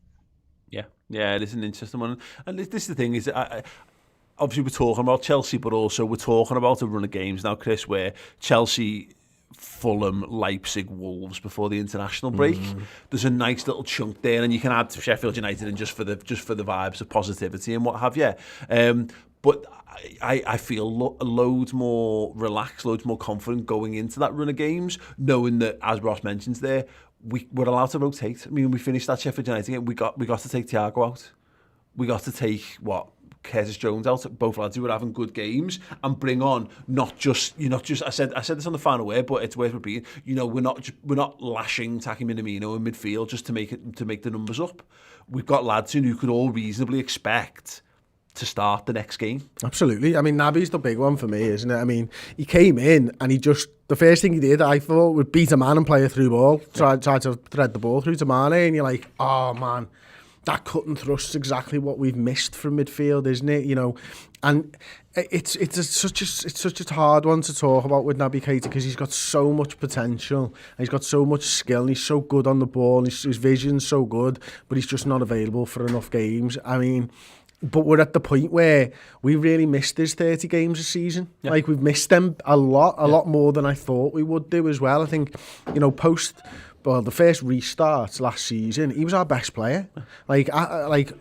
Speaker 1: Yeah, it is an interesting one. And this is the thing, is obviously we're talking about Chelsea, but also we're talking about a run of games now, Chris, where Chelsea, Fulham, Leipzig, Wolves before the international break. There's a nice little chunk there, and you can add Sheffield United in just for the vibes of positivity and what have you. But I feel loads more relaxed, loads more confident going into that run of games, knowing that, as Ross mentions there, we're allowed to rotate. I mean, we finished that Sheffield United game. We got to take Thiago out. We got to take Curtis Jones out, both lads who were having good games, and bring on not just I said this on the final word, but it's worth repeating. We're not lashing Taki Minamino in midfield just to make the numbers up. We've got lads who could all reasonably expect to start the next game.
Speaker 2: Absolutely. I mean, Naby's the big one for me, isn't it? I mean, he came in and the first thing he did, I thought, would beat a man and play a through ball, try to thread the ball through to Mane, and you're like, oh man, that cut and thrust is exactly what we've missed from midfield, isn't it? And it's such a hard one to talk about with Naby Keita because he's got so much potential and he's got so much skill and he's so good on the ball and his vision's so good, but he's just not available for enough games. I mean, but we're at the point where we really missed his 30 games a season. Yeah. Like, we've missed them a lot more than I thought we would do as well. I think, the first restart last season, he was our best player. Like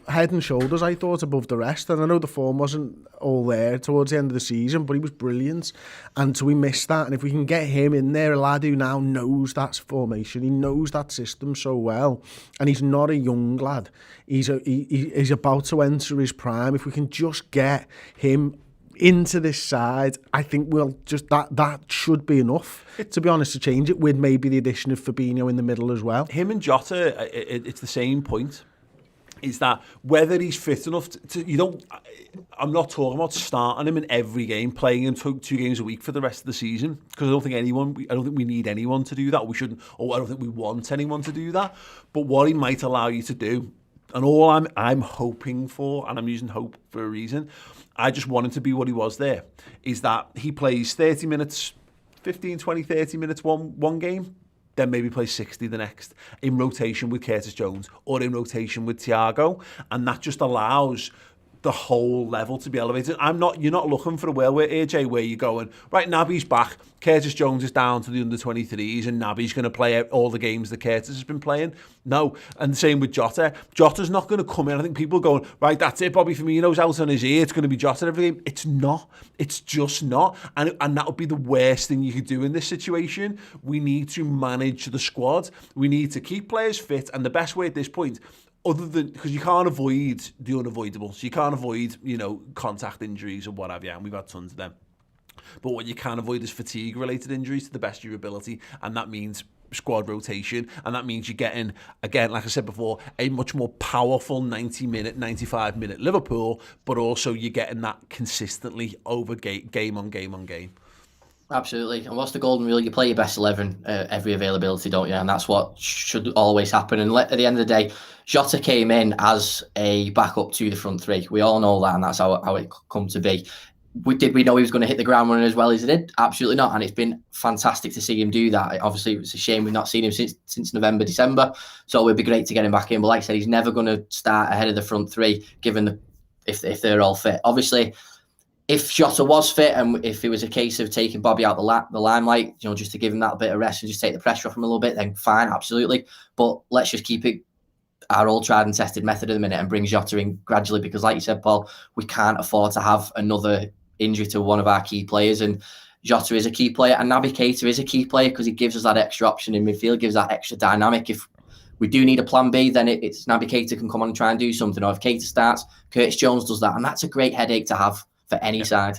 Speaker 2: head and shoulders, I thought, above the rest. And I know the form wasn't all there towards the end of the season, but he was brilliant. And so we missed that. And if we can get him in there, a lad who now knows that formation, he knows that system so well, and he's not a young lad. He's about to enter his prime. If we can just get him into this side, I think we'll just that should be enough, to be honest, to change it, with maybe the addition of Fabinho in the middle as well.
Speaker 1: Him and Jota, it's the same point, is that whether he's fit enough I'm not talking about starting him in every game, playing him 2 games a week for the rest of the season, because I don't think we need anyone to do that. We shouldn't, or I don't think we want anyone to do that. But what he might allow you to do, and all I'm hoping for, and I'm using hope for a reason, I just want him to be what he was there, is that he plays 30 minutes, 15, 20, 30 minutes one game, then maybe plays 60 the next, in rotation with Curtis Jones or in rotation with Thiago, and that just allows the whole level to be elevated. You're not looking for a world where AJ, where you're going, right, Naby's back, Curtis Jones is down to the under-23s and Naby's going to play all the games that Curtis has been playing. No, and the same with Jota. Jota's not going to come in. I think people are going, right, that's it, Bobby Firmino's out on his ear, it's going to be Jota every game. It's not. It's just not. And that would be the worst thing you could do in this situation. We need to manage the squad. We need to keep players fit, and the best way at this point, other than, because you can't avoid the unavoidable, so you can't avoid, contact injuries or what have you, and we've got tons of them. But what you can avoid is fatigue-related injuries to the best of your ability, and that means squad rotation, and that means you're getting, again, like I said before, a much more powerful 90-minute, 95-minute Liverpool, but also you're getting that consistently over game on game on game.
Speaker 4: Absolutely. And what's the golden rule? You play your best 11 every availability, don't you? And that's what should always happen. And at the end of the day, Jota came in as a backup to the front three. We all know that, and that's how it come to be. did we know he was going to hit the ground running as well as he did? Absolutely not. And it's been fantastic to see him do that. Obviously, it's a shame we've not seen him since November, December. So it would be great to get him back in. But like I said, he's never going to start ahead of the front three, given if they're all fit. Obviously, if Jota was fit and if it was a case of taking Bobby out the limelight, just to give him that bit of rest and just take the pressure off him a little bit, then fine, absolutely. But let's just keep it our old tried and tested method at the minute and bring Jota in gradually, because like you said, Paul, we can't afford to have another injury to one of our key players, and Jota is a key player and Naby Keita is a key player because he gives us that extra option in midfield, gives that extra dynamic. If we do need a plan B, then it's Naby Keita can come on and try and do something, or if Keita starts, Curtis Jones does that, and that's a great headache to have for any side.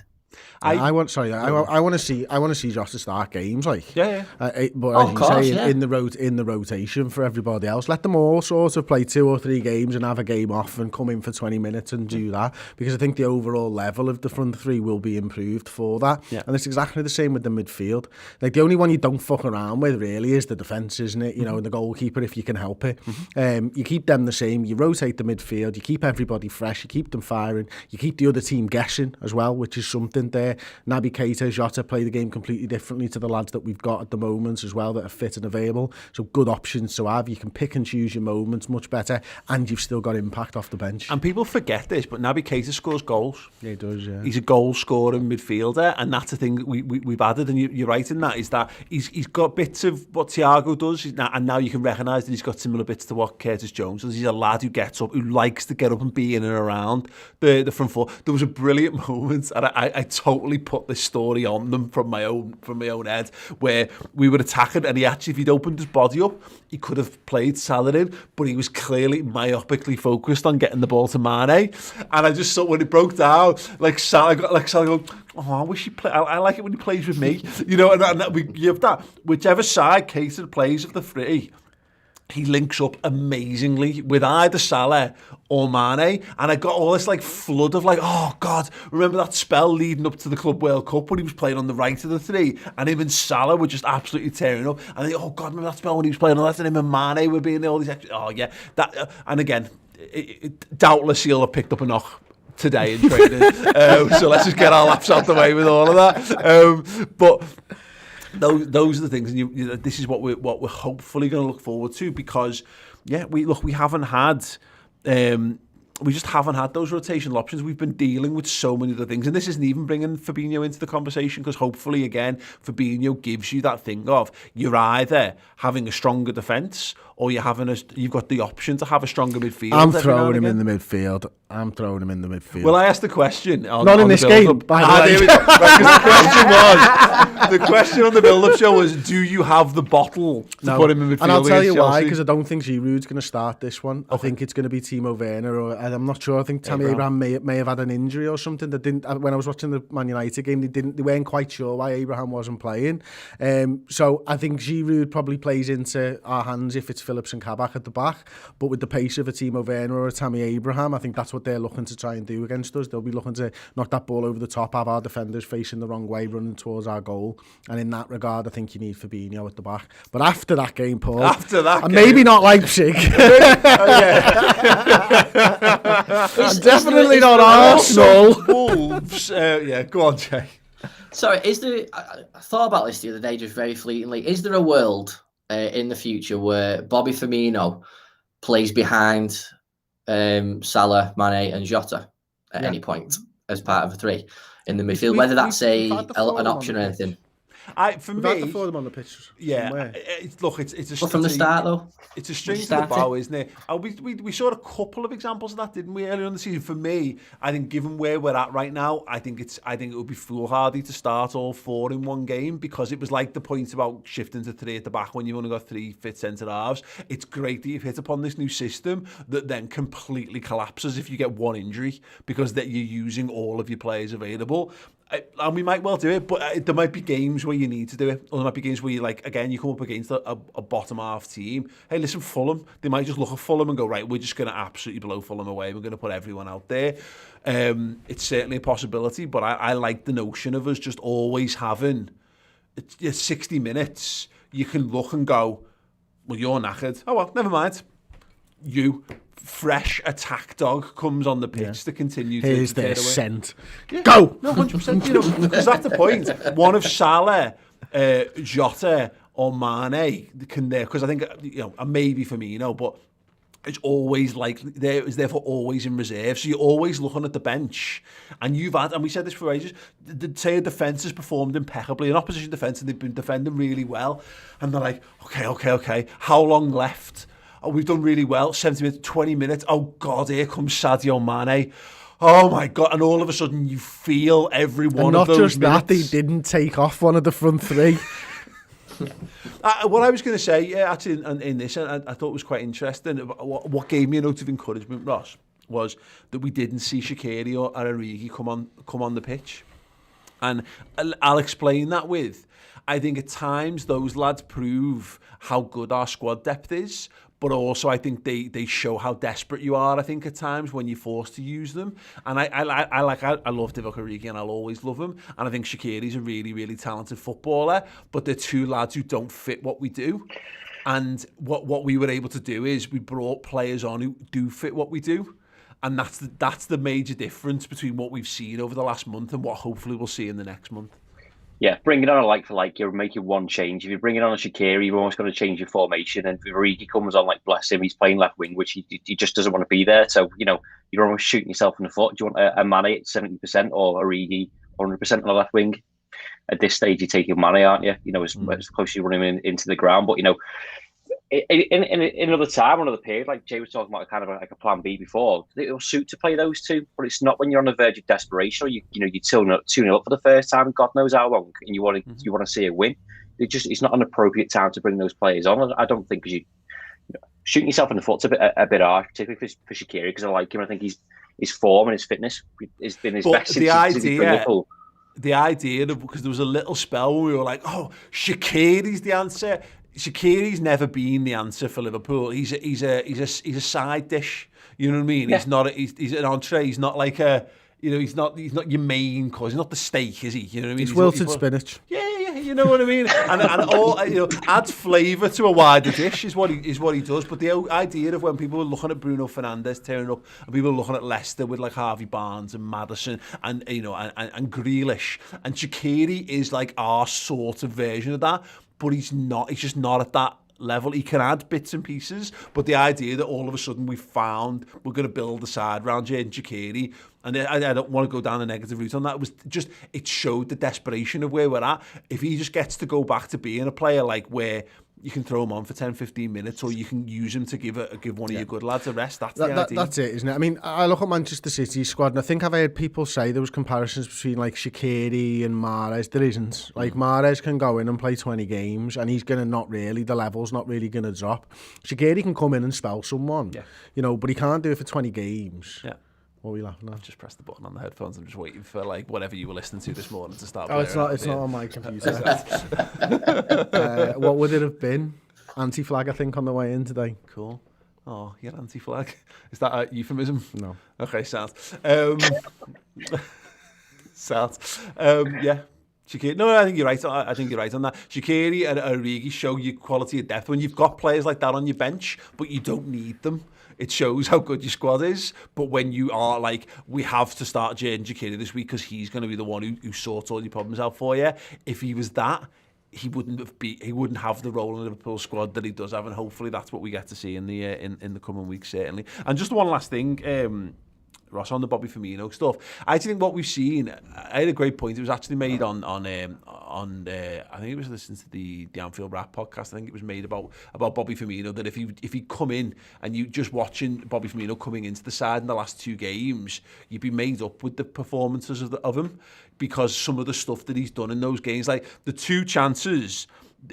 Speaker 2: I want to see Jota start games, like but as you say, in the rotation for everybody else, let them all sort of play 2 or 3 games and have a game off and come in for 20 minutes and do that, because I think the overall level of the front three will be improved for that. And it's exactly the same with the midfield. Like, the only one you don't fuck around with really is the defence, isn't it? And the goalkeeper, if you can help it. You keep them the same, you rotate the midfield, you keep everybody fresh, you keep them firing, you keep the other team guessing as well, which is something there. Naby Keita, Jota play the game completely differently to the lads that we've got at the moment as well, that are fit and available. So good options to have. You can pick and choose your moments much better, and you've still got impact off the bench.
Speaker 1: And people forget this, but Naby Keita scores goals.
Speaker 2: Yeah, he does, yeah.
Speaker 1: He's a goal-scoring midfielder, and that's the thing we've added, and you're right in that, is that he's got bits of what Thiago does, and now you can recognise that he's got similar bits to what Curtis Jones does. He's a lad who gets up, who likes to get up and be in and around the front four. There was a brilliant moment, and I totally put this story on them from my own head, where we were attacking, and if he'd opened his body up, he could have played Salah in, but he was clearly myopically focused on getting the ball to Mane. And I just thought, when it broke down, Salah going, oh, I wish he play. I like it when he plays with me, and you have that. Whichever side Keita plays of the three, he links up amazingly with either Salah or Mane, and I got all this flood of oh God, remember that spell leading up to the Club World Cup when he was playing on the right of the three, and him and Salah were just absolutely tearing up, and oh God, remember that spell when he was playing on the left, and him and Mane were being all these extra, that, and again, doubtless he'll have picked up a knock today in training, so let's just get our laps out the way with all of that, but those are the things, and this is what we're hopefully going to look forward to, because we haven't had we just haven't had those rotational options. We've been dealing with so many other things, and this isn't even bringing Fabinho into the conversation, because hopefully again Fabinho gives you that thing of, you're either having a stronger defence or you've got the option to have a stronger midfield.
Speaker 2: I'm throwing him in the midfield. Well, I asked the question.
Speaker 1: Not in this game, by the way. The question on the build-up show was, do you have the bottle to put him in midfield?
Speaker 2: And I'll tell you why, because I don't think Giroud's going to start this one. Okay. I think it's going to be Timo Werner, and I'm not sure. I think Tammy Abraham may have had an injury or something that didn't. When I was watching the Man United game, they weren't quite sure why Abraham wasn't playing. So I think Giroud probably plays into our hands if it's Phillips and Kabak at the back. But with the pace of a Timo Werner or a Tammy Abraham, I think that's what they're looking to try and do against us. They'll be looking to knock that ball over the top, have our defenders facing the wrong way, running towards our goal. And in that regard, I think you need Fabinho at the back. But after that game, Paul, maybe not Leipzig. Definitely not Arsenal.
Speaker 1: Wolves. Go on, Jay.
Speaker 4: Sorry, I thought about this the other day, just very fleetingly. Is there a world in the future where Bobby Firmino plays behind Salah, Mane and Jota at any point as part of a three in the midfield, whether that's an option or anything?
Speaker 2: We've had the four of them on the pitch.
Speaker 1: It's a
Speaker 4: from the start though.
Speaker 1: It's a string to the bow, isn't it? We saw a couple of examples of that, didn't we, earlier in the season? For me, I think given where we're at right now, I think it would be foolhardy to start all four in one game, because it was like the point about shifting to three at the back when you've only got three fit centre halves. It's great that you've hit upon this new system that then completely collapses if you get one injury, because that you're using all of your players available. And we might well do it, but there might be games where you need to do it, or there might be games where you you come up against a bottom half team. Hey, listen, Fulham, they might just look at Fulham and go, right, we're just going to absolutely blow Fulham away. We're going to put everyone out there. It's certainly a possibility, but I like the notion of us just always having 60 minutes. You can look and go, well, you're knackered. Oh, well, never mind. You fresh attack dog comes on the pitch to continue to
Speaker 2: Here's
Speaker 1: tear
Speaker 2: their
Speaker 1: away.
Speaker 2: scent.
Speaker 1: Yeah.
Speaker 2: Go!
Speaker 1: No, 100%. You know, because that's the point. One of Salah, Jota, or Mane can there, because I think, you know, and maybe Firmino, but it's always like is therefore always in reserve. So you're always looking at the bench, and you've had, and we said this for ages, say a defence has performed impeccably, an opposition defence, and they've been defending really well, and they're like, okay, how long left? Oh, we've done really well, 70 minutes, 20 minutes, oh God, here comes Sadio Mane. Oh my God, and all of a sudden you feel every one of those minutes.
Speaker 2: And not just that, they didn't take off one of the front three.
Speaker 1: What I was going to say, actually, in this, and I thought it was quite interesting, what gave me a note of encouragement, Ross, was that we didn't see Shaqiri or Origi come on the pitch. And I'll explain that with, I think at times those lads prove how good our squad depth is, but also I think they show how desperate you are, I think, at times when you're forced to use them. And I love Divock Origi, and I'll always love him. And I think Shaqiri's a really, really talented footballer, but they're two lads who don't fit what we do. And what we were able to do is we brought players on who do fit what we do. And that's the major difference between what we've seen over the last month and what hopefully we'll see in the next month.
Speaker 3: Yeah, bring it on a like for like, you're making one change. If you bring it on a Shaqiri, you've almost got to change your formation. And if Origi comes on, like, bless him, he's playing left wing, which he just doesn't want to be there. So, you know, you're almost shooting yourself in the foot. Do you want a Mane at 70% or Origi 100% on the left wing? At this stage, you're taking Mane, aren't you? You know, as close as you run him into the ground. But, you know, in another time, another period, like Jay was talking about, kind of like a plan B before, it'll suit to play those two, but it's not when you're on the verge of desperation, or you're 2-0 up for the first time, God knows how long, and you want to see a win. It's not an appropriate time to bring those players on. I don't think, because you know, shooting yourself in the foot's a bit harsh, particularly for Shaqiri, because I like him. I think his form and his fitness has been his best since Liverpool.
Speaker 1: The idea of, because there was a little spell where we were like, oh, Shaqiri's the answer. Shaqiri's never been the answer for Liverpool. He's a side dish. You know what I mean? Yeah. He's an entree. He's not like a, you know, he's not your main course. He's not the steak, is he? You know what I mean?
Speaker 2: He's wilted spinach.
Speaker 1: Yeah, you know what I mean? And all, you know, adds flavour to a wider dish is what he does. But the idea of when people were looking at Bruno Fernandes tearing up, and people were looking at Leicester with like Harvey Barnes and Maddison and, you know, and Grealish, and Shaqiri is like our sort of version of that. But he's just not at that level. He can add bits and pieces, but the idea that all of a sudden we're going to build a side around Jadon Shaqiri, and I don't want to go down the negative route on that. It showed the desperation of where we're at. If he just gets to go back to being a player like where you can throw him on for 10-15 minutes, or you can use him to give one of your good lads a rest. That's the idea.
Speaker 2: That's it, isn't it? I mean, I look at Manchester City's squad, and I think I've heard people say there was comparisons between like Shaqiri and Mahrez. There isn't. Like, Mahrez can go in and play 20 games, and he's the level's not really going to drop. Shaqiri can come in and spell someone, you know, but he can't do it for 20 games.
Speaker 1: Yeah.
Speaker 2: What are we laughing at?
Speaker 1: I've just pressed the button on the headphones. I'm just waiting for like whatever you were listening to this morning to start.
Speaker 2: Oh, it's not on my computer. What would it have been? Anti-flag, I think, on the way in today.
Speaker 1: Cool. Oh, you're anti-flag. Is that a euphemism?
Speaker 2: No.
Speaker 1: Okay, sounds. Sounds. Yeah. Shaqiri. No, I think you're right. I think you're right on that. Shaqiri and Origi show you quality of depth when you've got players like that on your bench, but you don't need them. It shows how good your squad is. But when you are like, we have to start Jadon Shaqiri this week because he's going to be the one who sorts all your problems out for you. If he was that, he wouldn't have the role in the Liverpool squad that he does have, and hopefully that's what we get to see in the coming weeks, certainly. And just one last thing, Ross, on the Bobby Firmino stuff. I actually think what we've seen, I had a great point. It was actually made on I think it was listening to the Anfield Rap podcast. I think it was made about Bobby Firmino, that if he'd come in and you just watching Bobby Firmino coming into the side in the last two games, you'd be made up with the performances of him, because some of the stuff that he's done in those games, like the two chances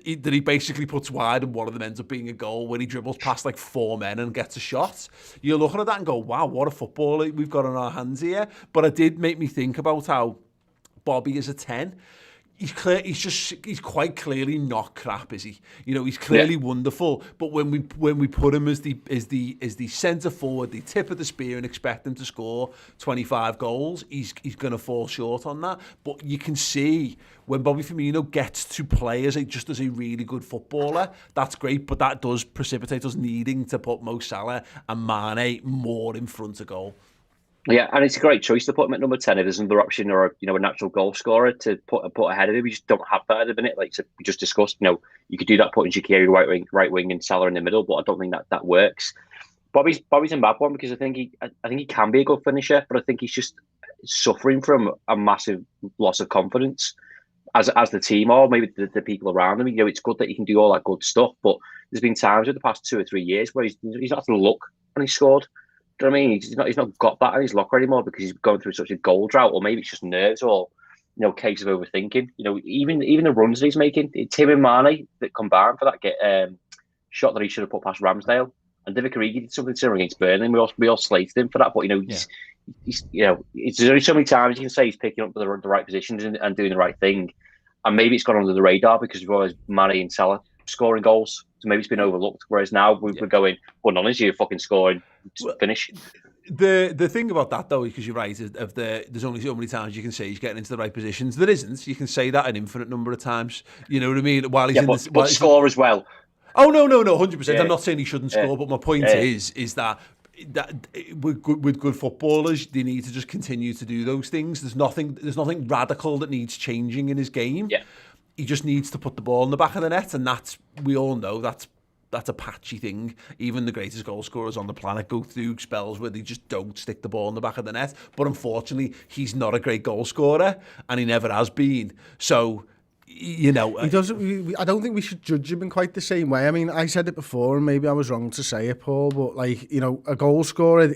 Speaker 1: that he basically puts wide and one of them ends up being a goal, where he dribbles past like four men and gets a shot. You're looking at that and go, wow, what a footballer we've got on our hands here. But it did make me think about how Bobby is a 10. he's quite clearly not crap, is he? You know, he's clearly wonderful. But when we put him as the centre forward, the tip of the spear, and expect him to score 25 goals, he's going to fall short on that. But you can see when Bobby Firmino gets to play as a really good footballer, that's great. But that does precipitate us needing to put Mo Salah and Mane more in front of goal.
Speaker 3: Yeah, and it's a great choice to put him at number 10 if there's another option or a natural goal scorer to put ahead of him. We just don't have that at the minute. Like we just discussed, you could do that putting Shaqiri right wing and Salah in the middle, but I don't think that works. Bobby's a bad one because I think he can be a good finisher, but I think he's just suffering from a massive loss of confidence as the team or maybe the people around him. It's good that he can do all that good stuff, but there's been times over the past 2 or 3 years where he's not had to look when he scored. Do you know what I mean? He's not got that in his locker anymore because he's going through such a goal drought, or maybe it's just nerves or case of overthinking. Even the runs that he's making, it's him and Mane that combined for that shot that he should have put past Ramsdale. And Divock Origi did something similar against Burnley. We all slated him for that, but he's there's only so many times you can say he's picking up the right positions and doing the right thing, and maybe it's gone under the radar because we've always Mane and Salah scoring goals, so maybe it's been overlooked. Whereas now we're going, well, none of you fucking scoring, finish.
Speaker 1: The thing about that though, because you're right, there's only so many times you can say he's getting into the right positions. There isn't. You can say that an infinite number of times. You know what I mean? While he's
Speaker 3: but score as well.
Speaker 1: Oh no, 100%. Yeah. I'm not saying he shouldn't score, but my point is that with good footballers, they need to just continue to do those things. There's nothing radical that needs changing in his game.
Speaker 3: Yeah.
Speaker 1: He just needs to put the ball in the back of the net, and we all know that's a patchy thing. Even the greatest goal scorers on the planet go through spells where they just don't stick the ball in the back of the net. But unfortunately, he's not a great goal scorer, and he never has been. So, he doesn't.
Speaker 2: I don't think we should judge him in quite the same way. I mean, I said it before, and maybe I was wrong to say it, Paul. But a goal scorer,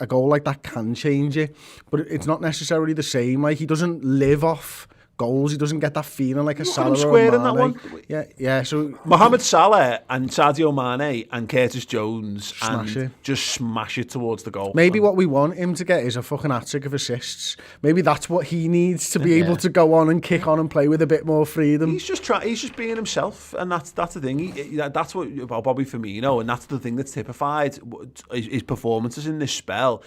Speaker 2: a goal like that can change it, but it's not necessarily the same. Like, he doesn't live off goals. He doesn't get that feeling like a Salah or a Mane.
Speaker 1: That one.
Speaker 2: Yeah. So
Speaker 1: Mohamed Salah and Sadio Mane and Curtis Jones just smash it towards the goal.
Speaker 2: Maybe what we want him to get is a fucking hat-trick of assists. Maybe that's what he needs to be able to go on and kick on and play with a bit more freedom.
Speaker 1: He's just being himself, and that's the thing. That's what about Bobby Firmino, and that's the thing that's typified his performances in this spell.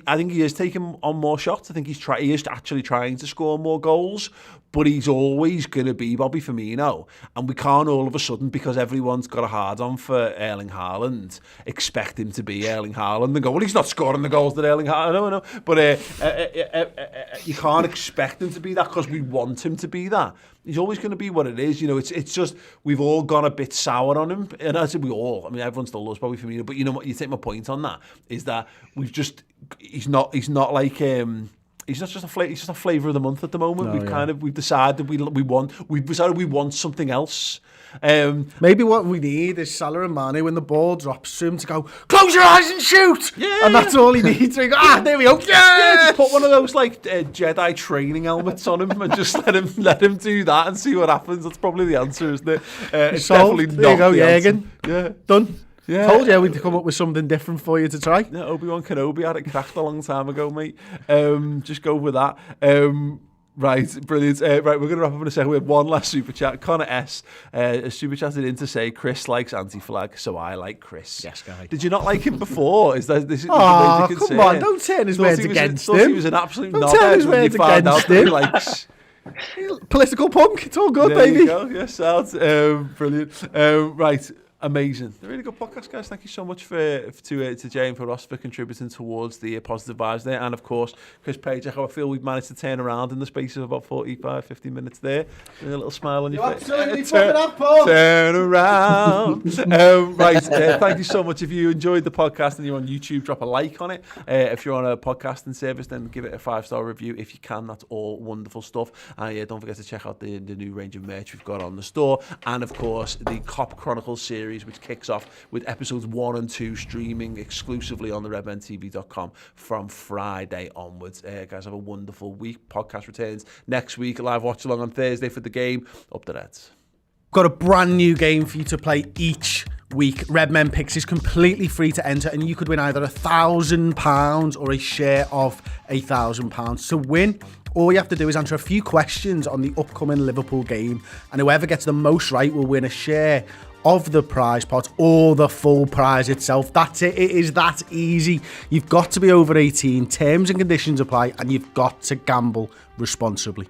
Speaker 1: I think he is taking on more shots. I think he is actually trying to score more goals. But he's always going to be Bobby Firmino. And we can't all of a sudden, because everyone's got a hard-on for Erling Haaland, expect him to be Erling Haaland and go, well, he's not scoring the goals that Erling Haaland... No. But you can't expect him to be that because we want him to be that. He's always going to be what it is. It's just, we've all gone a bit sour on him. And I said everyone still loves Bobby Firmino. But you know what, you take my point on that, is that he's not like... He's not just a flavor. He's just a flavour of the month at the moment. We've decided we want something else.
Speaker 2: Maybe what we need is Salah and Mane when the ball drops to him to go, close your eyes and shoot.
Speaker 1: Yeah,
Speaker 2: and that's all he needs. To go, there we go.
Speaker 1: Yeah, just put one of those Jedi training helmets on him and just let him do that and see what happens. That's probably the answer, isn't it? It's definitely not.
Speaker 2: There you go,
Speaker 1: Jürgen.
Speaker 2: Yeah, done. Yeah. Told you we'd come up with something different for you to try.
Speaker 1: Yeah, Obi-Wan Kenobi had it cracked a long time ago, mate. Just go with that. Right, brilliant. Right, we're going to wrap up in a second. We have one last super chat. Connor S. Super chatted in to say Chris likes anti-flag, so I like Chris.
Speaker 2: Yes, guy.
Speaker 1: Did you not like him before? This
Speaker 2: come on, don't turn his words against him.
Speaker 1: Thought he was an absolute knobhead.
Speaker 2: Don't turn his words against him.
Speaker 1: He likes...
Speaker 2: Political punk, it's all good,
Speaker 1: there
Speaker 2: baby.
Speaker 1: You go. Yes, sounds brilliant. Right. Amazing. A really good podcast, guys. Thank you so much to Jay and for Ross for contributing towards the positive vibes there. And, of course, Chris Page, I feel we've managed to turn around in the space of about 45, 50 minutes there. And a little smile on your face.
Speaker 2: Absolutely fucking up, Paul.
Speaker 1: Turn around. Right. Thank you so much. If you enjoyed the podcast and you're on YouTube, drop a like on it. If you're on a podcasting service, then give it a 5-star review. If you can, that's all wonderful stuff. And don't forget to check out the new range of merch we've got on the store. And, of course, the Cop Chronicles series, which kicks off with episodes 1 and 2 streaming exclusively on the redmentv.com from Friday onwards. Guys, have a wonderful week. Podcast returns next week. Live watch along on Thursday for the game. Up the Reds.
Speaker 2: got a brand new game for you to play each week. Redmen Picks is completely free to enter, and you could win either £1,000 or a share of £1,000. To win, all you have to do is answer a few questions on the upcoming Liverpool game, and whoever gets the most right will win a share of the prize pot or the full prize itself. That's it. It is that easy. You've got to be over 18. Terms and conditions apply, and you've got to gamble responsibly.